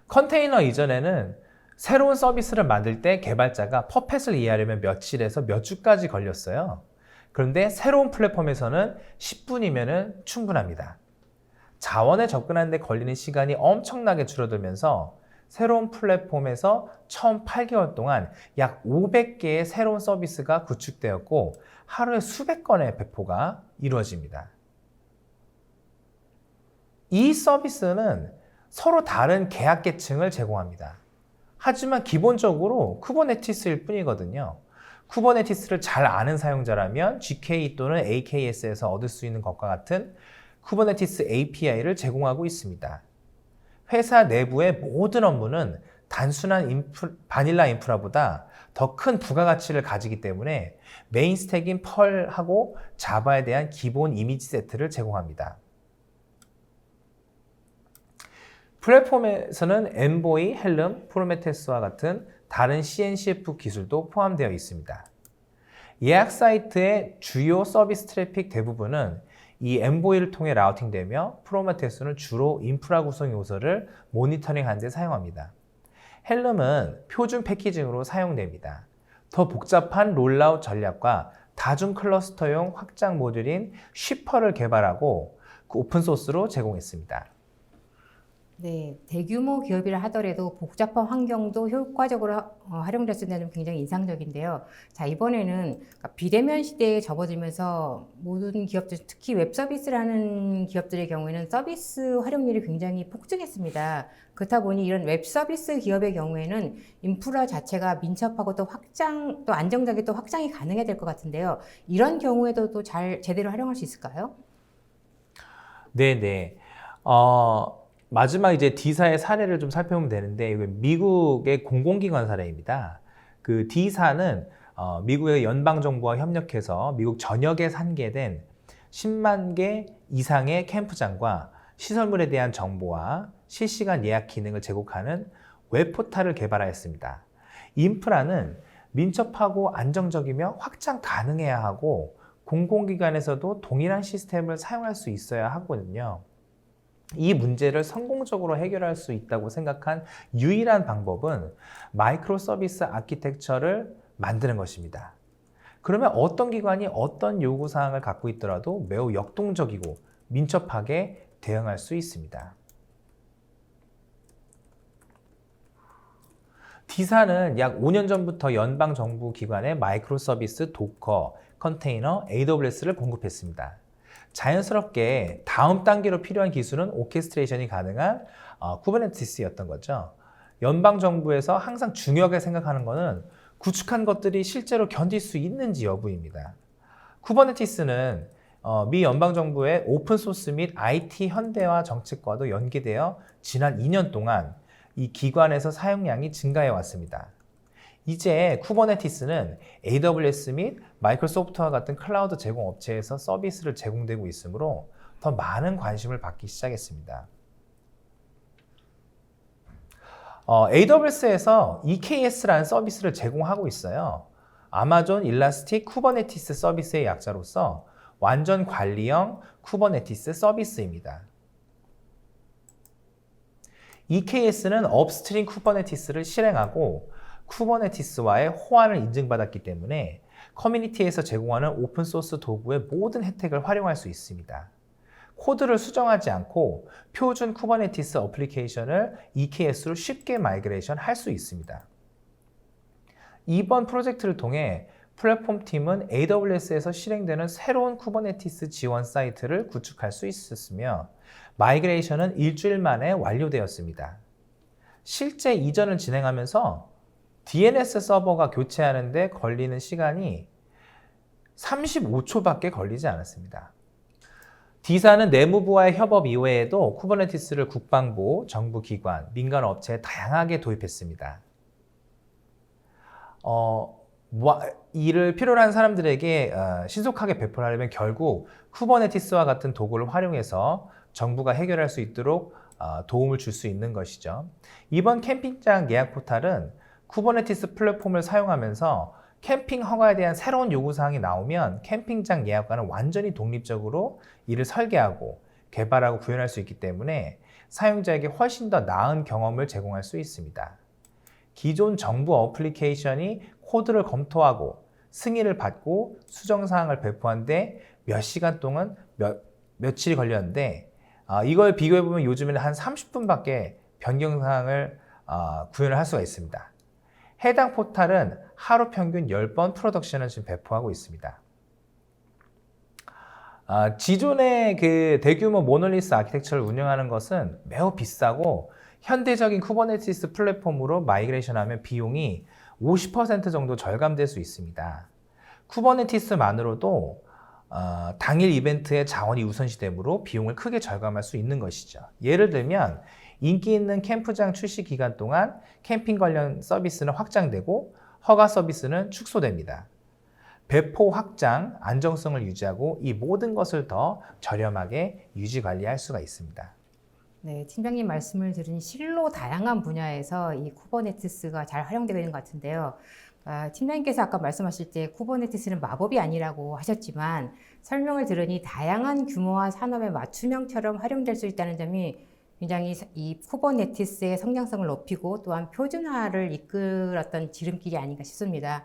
Speaker 3: 컨테이너 이전에는 새로운 서비스를 만들 때 개발자가 퍼펫을 이해하려면 며칠에서 몇 주까지 걸렸어요. 그런데 새로운 플랫폼에서는 10분이면 충분합니다. 자원에 접근하는 데 걸리는 시간이 엄청나게 줄어들면서 새로운 플랫폼에서 처음 8개월 동안 약 500개의 새로운 서비스가 구축되었고 하루에 수백 건의 배포가 이루어집니다. 이 서비스는 서로 다른 계약 계층을 제공합니다. 하지만 기본적으로 쿠버네티스일 뿐이거든요. 쿠버네티스를 잘 아는 사용자라면 GK 또는 AKS에서 얻을 수 있는 것과 같은 쿠버네티스 API를 제공하고 있습니다. 회사 내부의 모든 업무는 단순한 바닐라 인프라보다 더 큰 부가가치를 가지기 때문에 메인 스택인 펄하고 자바에 대한 기본 이미지 세트를 제공합니다. 플랫폼에서는 엠보이, 헬름, 프로메테스와 같은 다른 CNCF 기술도 포함되어 있습니다. 예약 사이트의 주요 서비스 트래픽 대부분은 이 엔보이를 통해 라우팅되며 프로메테우스는 주로 인프라 구성 요소를 모니터링하는 데 사용합니다. 헬름은 표준 패키징으로 사용됩니다. 더 복잡한 롤아웃 전략과 다중 클러스터용 확장 모듈인 쉬퍼를 개발하고 오픈소스로 제공했습니다.
Speaker 1: 네, 대규모 기업이라 하더라도 복잡한 환경도 효과적으로 활용될 수 있는 점 굉장히 인상적인데요. 자, 이번에는 그러니까 비대면 시대에 접어들면서 모든 기업들, 특히 웹 서비스라는 기업들의 경우에는 서비스 활용률이 굉장히 폭증했습니다. 그렇다 보니 이런 웹 서비스 기업의 경우에는 인프라 자체가 민첩하고 또 또 안정적인 또 확장이 가능해야 될 것 같은데요. 이런 경우에도 또 제대로 활용할 수 있을까요?
Speaker 3: 네네. 마지막 이제 D사의 사례를 좀 살펴보면 되는데, 이거 미국의 공공기관 사례입니다. 그 D사는 미국의 연방정부와 협력해서 미국 전역에 산계된 10만 개 이상의 캠프장과 시설물에 대한 정보와 실시간 예약 기능을 제공하는 웹포탈을 개발하였습니다. 인프라는 민첩하고 안정적이며 확장 가능해야 하고 공공기관에서도 동일한 시스템을 사용할 수 있어야 하거든요. 이 문제를 성공적으로 해결할 수 있다고 생각한 유일한 방법은 마이크로 서비스 아키텍처를 만드는 것입니다. 그러면 어떤 기관이 어떤 요구사항을 갖고 있더라도 매우 역동적이고 민첩하게 대응할 수 있습니다. D사는 약 5년 전부터 연방정부 기관에 마이크로 서비스, 도커, 컨테이너, AWS를 공급했습니다. 자연스럽게 다음 단계로 필요한 기술은 오케스트레이션이 가능한 쿠버네티스였던 거죠. 연방정부에서 항상 중요하게 생각하는 것은 구축한 것들이 실제로 견딜 수 있는지 여부입니다. 쿠버네티스는 미 연방정부의 오픈소스 및 IT 현대화 정책과도 연계되어 지난 2년 동안 이 기관에서 사용량이 증가해 왔습니다. 이제 쿠버네티스는 AWS 및 마이크로소프트와 같은 클라우드 제공 업체에서 서비스를 제공되고 있으므로 더 많은 관심을 받기 시작했습니다. AWS에서 EKS라는 서비스를 제공하고 있어요. 아마존 일라스틱 쿠버네티스 서비스의 약자로서 완전 관리형 쿠버네티스 서비스입니다. EKS는 업스트림 쿠버네티스를 실행하고 쿠버네티스와의 호환을 인증받았기 때문에 커뮤니티에서 제공하는 오픈소스 도구의 모든 혜택을 활용할 수 있습니다. 코드를 수정하지 않고 표준 쿠버네티스 어플리케이션을 EKS로 쉽게 마이그레이션 할 수 있습니다. 이번 프로젝트를 통해 플랫폼 팀은 AWS에서 실행되는 새로운 쿠버네티스 지원 사이트를 구축할 수 있었으며 마이그레이션은 일주일 만에 완료되었습니다. 실제 이전을 진행하면서 DNS 서버가 교체하는 데 걸리는 시간이 35초밖에 걸리지 않았습니다. D사는 내무부와의 협업 이외에도 쿠버네티스를 국방부, 정부기관, 민간업체에 다양하게 도입했습니다. 이를 필요로 한 사람들에게 신속하게 배포하려면 결국 쿠버네티스와 같은 도구를 활용해서 정부가 해결할 수 있도록 도움을 줄 수 있는 것이죠. 이번 캠핑장 예약 포탈은 쿠버네티스 플랫폼을 사용하면서 캠핑 허가에 대한 새로운 요구사항이 나오면 캠핑장 예약과는 완전히 독립적으로 이를 설계하고 개발하고 구현할 수 있기 때문에 사용자에게 훨씬 더 나은 경험을 제공할 수 있습니다. 기존 정부 어플리케이션이 코드를 검토하고 승인을 받고 수정사항을 배포하는데 몇 시간 동안 며칠이 걸렸는데 이걸 비교해보면 요즘에는 한 30분밖에 변경사항을 구현을 할 수가 있습니다. 해당 포탈은 하루 평균 10번 프로덕션을 지금 배포하고 있습니다. 기존의 그 대규모 모놀리스 아키텍처를 운영하는 것은 매우 비싸고 현대적인 쿠버네티스 플랫폼으로 마이그레이션하면 비용이 50% 정도 절감될 수 있습니다. 쿠버네티스만으로도 당일 이벤트의 자원이 우선시되므로 비용을 크게 절감할 수 있는 것이죠. 예를 들면 인기 있는 캠프장 출시 기간 동안 캠핑 관련 서비스는 확장되고 허가 서비스는 축소됩니다. 배포 확장, 안정성을 유지하고 이 모든 것을 더 저렴하게 유지 관리할 수가 있습니다.
Speaker 1: 네, 팀장님 말씀을 들으니 실로 다양한 분야에서 이 쿠버네티스가 잘 활용되고 있는 것 같은데요. 팀장님께서 아까 말씀하실 때 쿠버네티스는 마법이 아니라고 하셨지만 설명을 들으니 다양한 규모와 산업의 맞춤형처럼 활용될 수 있다는 점이 굉장히 이 쿠버네티스의 성장성을 높이고 또한 표준화를 이끌었던 지름길이 아닌가 싶습니다.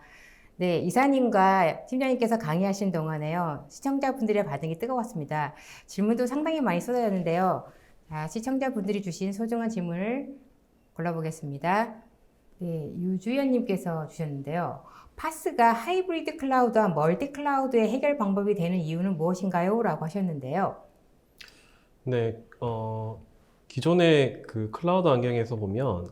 Speaker 1: 네, 이사님과 팀장님께서 강의하신 동안에요, 시청자분들의 반응이 뜨거웠습니다. 질문도 상당히 많이 쏟아졌는데요. 자, 시청자분들이 주신 소중한 질문을 골라보겠습니다. 네, 유주연님께서 주셨는데요. 파스가 하이브리드 클라우드와 멀티 클라우드의 해결 방법이 되는 이유는 무엇인가요? 라고 하셨는데요.
Speaker 2: 네, 기존의 그 클라우드 환경에서 보면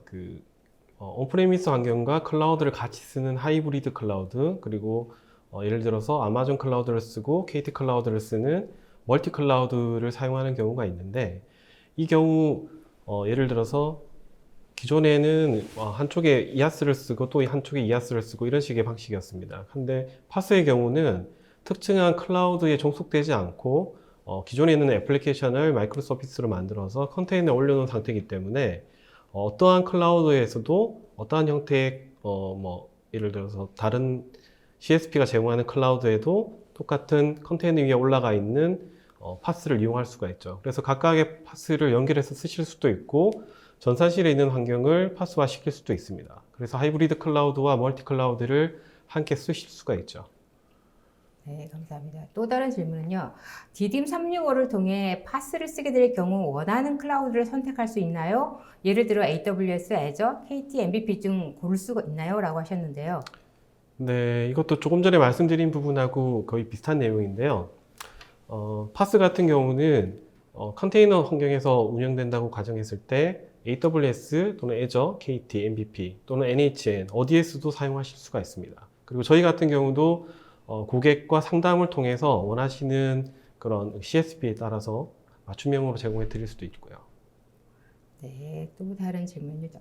Speaker 2: 온프레미스 환경과 클라우드를 같이 쓰는 하이브리드 클라우드, 그리고 예를 들어서 아마존 클라우드를 쓰고 KT 클라우드를 쓰는 멀티 클라우드를 사용하는 경우가 있는데, 이 경우 예를 들어서 기존에는 한쪽에 이아스를 쓰고 또 한쪽에 이아스를 쓰고 이런 식의 방식이었습니다. 근데 파스의 경우는 특정한 클라우드에 종속되지 않고 기존에 있는 애플리케이션을 마이크로 서비스로 만들어서 컨테이너에 올려놓은 상태이기 때문에 어떠한 클라우드에서도 어떠한 형태의 예를 들어서 다른 CSP가 제공하는 클라우드에도 똑같은 컨테이너 위에 올라가 있는 파스를 이용할 수가 있죠. 그래서 각각의 파스를 연결해서 쓰실 수도 있고 전산실에 있는 환경을 파스화 시킬 수도 있습니다. 그래서 하이브리드 클라우드와 멀티 클라우드를 함께 쓰실 수가 있죠.
Speaker 1: 네, 감사합니다. 또 다른 질문은요. 디딤 365를 통해 파스를 쓰게 될 경우 원하는 클라우드를 선택할 수 있나요? 예를 들어 AWS, Azure, KT, MVP 중 고를 수가 있나요? 라고 하셨는데요.
Speaker 2: 네, 이것도 조금 전에 말씀드린 부분하고 거의 비슷한 내용인데요. 파스 같은 경우는 컨테이너 환경에서 운영된다고 가정했을 때 AWS 또는 Azure, KT, MVP 또는 NHN 어디에서도 사용하실 수가 있습니다. 그리고 저희 같은 경우도 고객과 상담을 통해서 원하시는 그런 CSP에 따라서 맞춤형으로 제공해 드릴 수도 있고요.
Speaker 1: 네, 또 다른 질문이죠.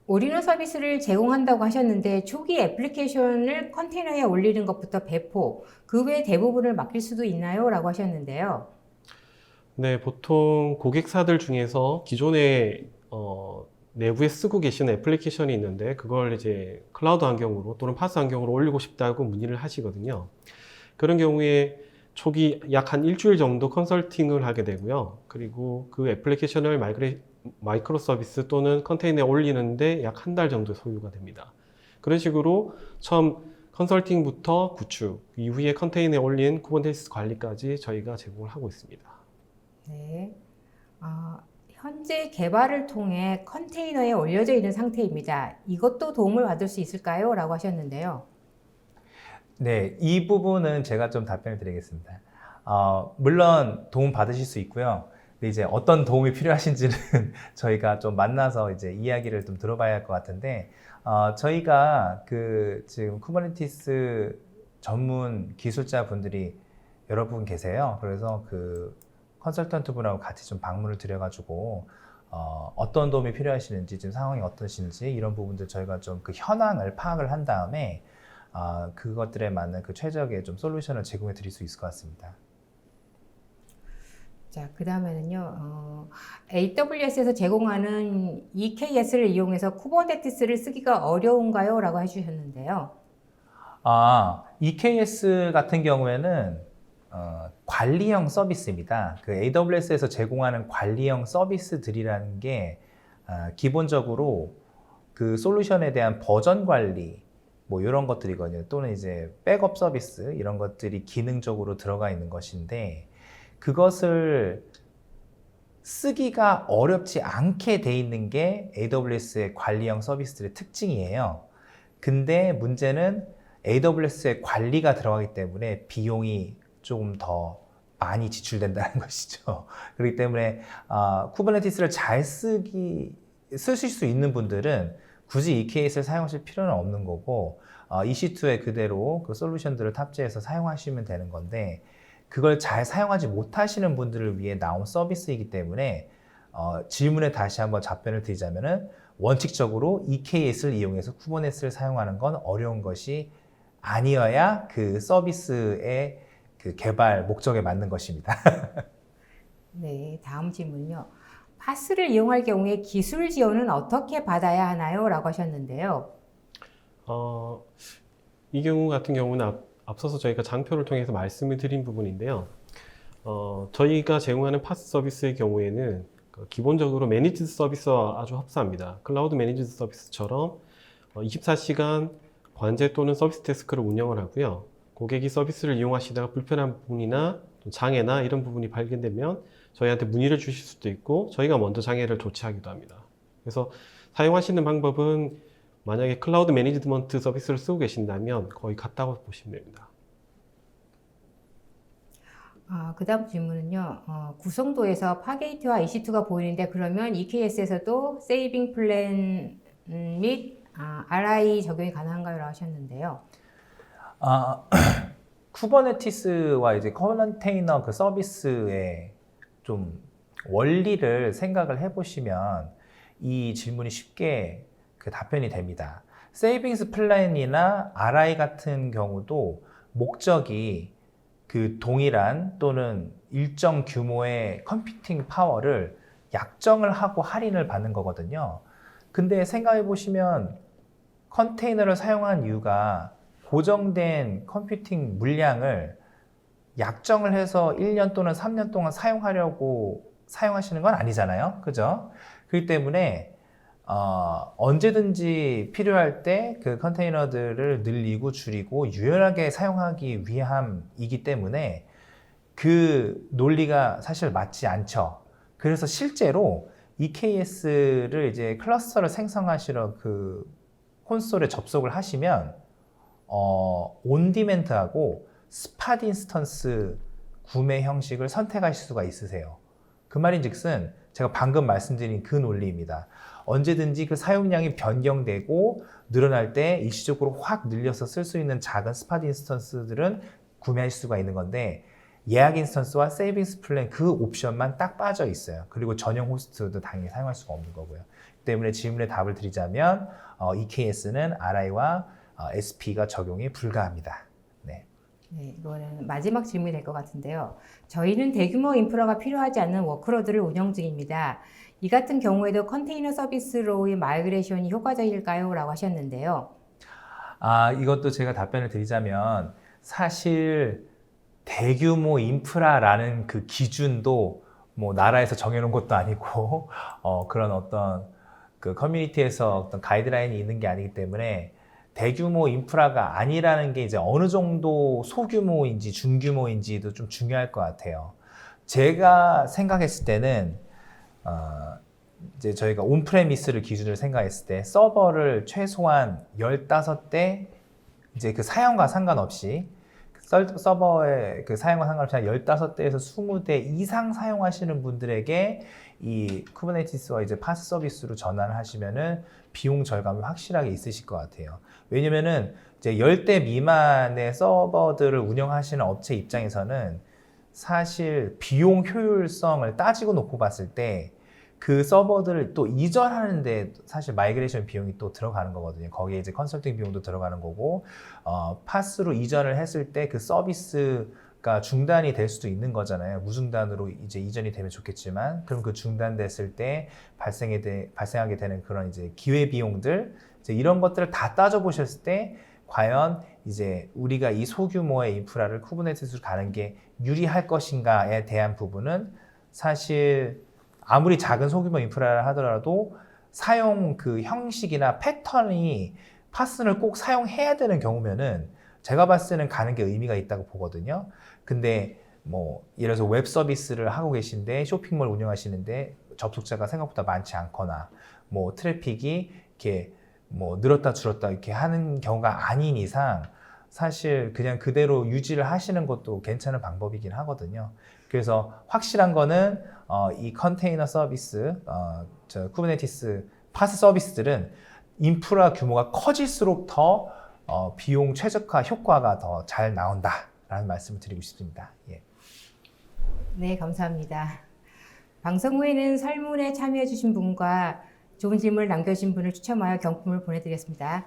Speaker 1: 올인원 서비스를 제공한다고 하셨는데 초기 애플리케이션을 컨테이너에 올리는 것부터 배포, 그 외 대부분을 맡길 수도 있나요? 라고 하셨는데요.
Speaker 2: 네, 보통 고객사들 중에서 기존에 내부에 쓰고 계시는 애플리케이션이 있는데 그걸 이제 클라우드 환경으로 또는 파스 환경으로 올리고 싶다고 문의를 하시거든요. 그런 경우에 초기 약 한 일주일 정도 컨설팅을 하게 되고요. 그리고 그 애플리케이션을 마이크로 서비스 또는 컨테이너에 올리는데 약 한 달 정도 소요가 됩니다. 그런 식으로 처음 컨설팅부터 구축, 이후에 컨테이너에 올린 쿠버네티스 관리까지 저희가 제공을 하고 있습니다.
Speaker 1: 네. 현재 개발을 통해 컨테이너에 올려져 있는 상태입니다. 이것도 도움을 받을 수 있을까요? 라고 하셨는데요.
Speaker 3: 네, 이 부분은 제가 좀 답변을 드리겠습니다. 물론 도움 받으실 수 있고요. 근데 이제 어떤 도움이 필요하신지는 저희가 좀 만나서 이제 이야기를 좀 들어봐야 할 것 같은데, 저희가 지금 쿠버네티스 전문 기술자 분들이 여러 분 계세요. 그래서 컨설턴트 분하고 같이 좀 방문을 드려가지고 어떤 도움이 필요하시는지, 지금 상황이 어떠신지 이런 부분들 저희가 좀 그 현황을 파악을 한 다음에 그것들에 맞는 그 최적의 좀 솔루션을 제공해 드릴 수 있을 것 같습니다.
Speaker 1: 자, 그 다음에는요, AWS에서 제공하는 EKS를 이용해서 쿠버네티스를 쓰기가 어려운가요? 라고 해주셨는데요.
Speaker 3: EKS 같은 경우에는 관리형 서비스입니다. 그 AWS에서 제공하는 관리형 서비스들이라는 게 기본적으로 그 솔루션에 대한 버전 관리 뭐 이런 것들이거든요. 또는 이제 백업 서비스 이런 것들이 기능적으로 들어가 있는 것인데 그것을 쓰기가 어렵지 않게 돼 있는 게 AWS의 관리형 서비스들의 특징이에요. 근데 문제는 AWS의 관리가 들어가기 때문에 비용이 조금 더 많이 지출된다는 것이죠. 그렇기 때문에 쿠버네티스를 잘 쓰실 수 있는 분들은 굳이 EKS를 사용하실 필요는 없는 거고 EC2에 그대로 그 솔루션들을 탑재해서 사용하시면 되는 건데 그걸 잘 사용하지 못하시는 분들을 위해 나온 서비스이기 때문에 질문에 다시 한번 답변을 드리자면은 원칙적으로 EKS를 이용해서 쿠버네티스를 사용하는 건 어려운 것이 아니어야 그 서비스의 그 개발 목적에 맞는 것입니다.
Speaker 1: 네, 다음 질문요. 파스를 이용할 경우에 기술 지원은 어떻게 받아야 하나요? 라고 하셨는데요.
Speaker 2: 이 경우 같은 경우는 앞서서 저희가 장표를 통해서 말씀을 드린 부분인데요. 저희가 제공하는 파스 서비스의 경우에는 기본적으로 매니지드 서비스와 아주 흡사합니다. 클라우드 매니지드 서비스처럼 24시간 관제 또는 서비스 데스크를 운영을 하고요. 고객이 서비스를 이용하시다가 불편한 부분이나 장애나 이런 부분이 발견되면 저희한테 문의를 주실 수도 있고 저희가 먼저 장애를 조치하기도 합니다. 그래서 사용하시는 방법은 만약에 클라우드 매니지먼트 서비스를 쓰고 계신다면 거의 같다고 보시면 됩니다.
Speaker 1: 그 다음 질문은요. 구성도에서 파게이트와 EC2가 보이는데 그러면 EKS에서도 세이빙 플랜 및 RI 적용이 가능한가요? 라고 하셨는데요.
Speaker 3: 쿠버네티스와 이제 컨테이너 그 서비스의 좀 원리를 생각을 해보시면 이 질문이 쉽게 그 답변이 됩니다. 세이빙스 플랜이나 RI 같은 경우도 목적이 그 동일한 또는 일정 규모의 컴퓨팅 파워를 약정을 하고 할인을 받는 거거든요. 근데 생각해 보시면 컨테이너를 사용한 이유가 고정된 컴퓨팅 물량을 약정을 해서 1년 또는 3년 동안 사용하려고 사용하시는 건 아니잖아요. 그죠? 그렇기 때문에 언제든지 필요할 때 그 컨테이너들을 늘리고 줄이고 유연하게 사용하기 위함이기 때문에 그 논리가 사실 맞지 않죠. 그래서 실제로 EKS를 이제 클러스터를 생성하시러 그 콘솔에 접속을 하시면 온디맨드하고 스팟 인스턴스 구매 형식을 선택하실 수가 있으세요. 그 말인즉슨 제가 방금 말씀드린 그 논리입니다. 언제든지 그 사용량이 변경되고 늘어날 때 일시적으로 확 늘려서 쓸 수 있는 작은 스팟 인스턴스들은 구매하실 수가 있는 건데 예약 인스턴스와 세이빙스 플랜 그 옵션만 딱 빠져 있어요. 그리고 전용 호스트도 당연히 사용할 수가 없는 거고요. 때문에 질문에 답을 드리자면 EKS는 RI와 SP가 적용이 불가합니다. 네.
Speaker 1: 네, 이거는 마지막 질문이 될 것 같은데요. 저희는 대규모 인프라가 필요하지 않는 워크로드를 운영 중입니다. 이 같은 경우에도 컨테이너 서비스로의 마이그레이션이 효과적일까요? 라고 하셨는데요.
Speaker 3: 이것도 제가 답변을 드리자면 사실 대규모 인프라라는 그 기준도 뭐 나라에서 정해놓은 것도 아니고 그런 어떤 그 커뮤니티에서 어떤 가이드라인이 있는 게 아니기 때문에 대규모 인프라가 아니라는 게 이제 어느 정도 소규모인지 중규모인지도 좀 중요할 것 같아요. 제가 생각했을 때는 이제 저희가 온프레미스를 기준으로 생각했을 때 서버를 최소한 15대 이제 그 사용과 상관없이 서버의 그 사용과 상관없이 한 15대에서 20대 이상 사용하시는 분들에게 이 쿠버네티스와 이제 파스 서비스로 전환을 하시면은 비용 절감이 확실하게 있으실 것 같아요. 왜냐면은 이제 10대 미만의 서버들을 운영하시는 업체 입장에서는 사실 비용 효율성을 따지고 놓고 봤을 때 그 서버들을 또 이전하는데 사실 마이그레이션 비용이 또 들어가는 거거든요. 거기에 이제 컨설팅 비용도 들어가는 거고, 파스로 이전을 했을 때 그 서비스가 중단이 될 수도 있는 거잖아요. 무중단으로 이제 이전이 되면 좋겠지만, 그럼 그 중단됐을 때 발생하게 되는 그런 이제 기회 비용들, 이제 이런 것들을 다 따져보셨을 때, 과연 이제 우리가 이 소규모의 인프라를 쿠버네티스로 가는 게 유리할 것인가에 대한 부분은 사실 아무리 작은 소규모 인프라를 하더라도 사용 그 형식이나 패턴이 파슨을 꼭 사용해야 되는 경우면은 제가 봤을 때는 가는 게 의미가 있다고 보거든요. 근데 뭐 예를 들어서 웹 서비스를 하고 계신데 쇼핑몰 운영하시는데 접속자가 생각보다 많지 않거나 뭐 트래픽이 이렇게 뭐 늘었다 줄었다 이렇게 하는 경우가 아닌 이상 사실 그냥 그대로 유지를 하시는 것도 괜찮은 방법이긴 하거든요. 그래서 확실한 거는 이 컨테이너 서비스, 쿠버네티스 파스 서비스들은 인프라 규모가 커질수록 더 비용 최적화 효과가 더 잘 나온다라는 말씀을 드리고 싶습니다. 예.
Speaker 1: 네, 감사합니다. 방송 후에는 설문에 참여해주신 분과 좋은 질문을 남겨주신 분을 추첨하여 경품을 보내드리겠습니다.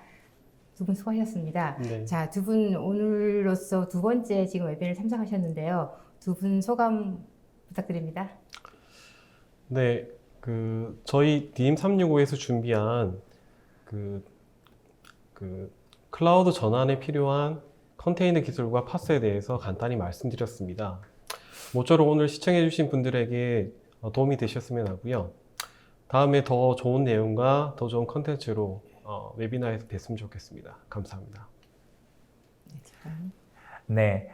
Speaker 1: 두 분 수고하셨습니다.
Speaker 2: 네.
Speaker 1: 자, 두 분 오늘로써 두 번째 지금 웨비나를 참석하셨는데요. 두 분 소감 부탁드립니다.
Speaker 2: 네, 저희 DM365에서 준비한 클라우드 전환에 필요한 컨테이너 기술과 파스에 대해서 간단히 말씀드렸습니다. 모쪼록 오늘 시청해주신 분들에게 도움이 되셨으면 하고요. 다음에 더 좋은 내용과 더 좋은 컨텐츠로 웨비나에서 뵀으면 좋겠습니다. 감사합니다.
Speaker 3: 네,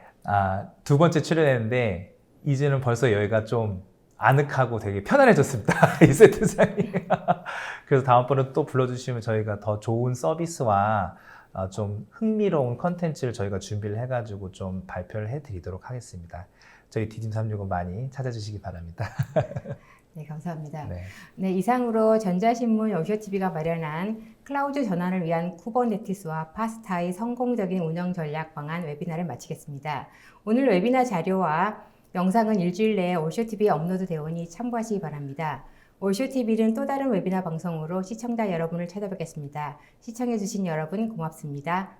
Speaker 3: 두 번째 출연했는데 이제는 벌써 여기가 좀 아늑하고 되게 편안해졌습니다. 이 세트장이. 그래서 다음번에 또 불러주시면 저희가 더 좋은 서비스와 좀 흥미로운 컨텐츠를 저희가 준비를 해가지고 좀 발표를 해드리도록 하겠습니다. 저희 디딤365 많이 찾아주시기 바랍니다.
Speaker 1: 네, 감사합니다.
Speaker 3: 네.
Speaker 1: 네, 이상으로 전자신문 오쇼TV가 마련한 클라우드 전환을 위한 쿠버네티스와 파스타의 성공적인 운영 전략 방안 웨비나를 마치겠습니다. 오늘 웨비나 자료와 영상은 일주일 내에 오쇼TV에 업로드되어 오니 참고하시기 바랍니다. 오쇼TV는 또 다른 웨비나 방송으로 시청자 여러분을 찾아뵙겠습니다. 시청해주신 여러분 고맙습니다.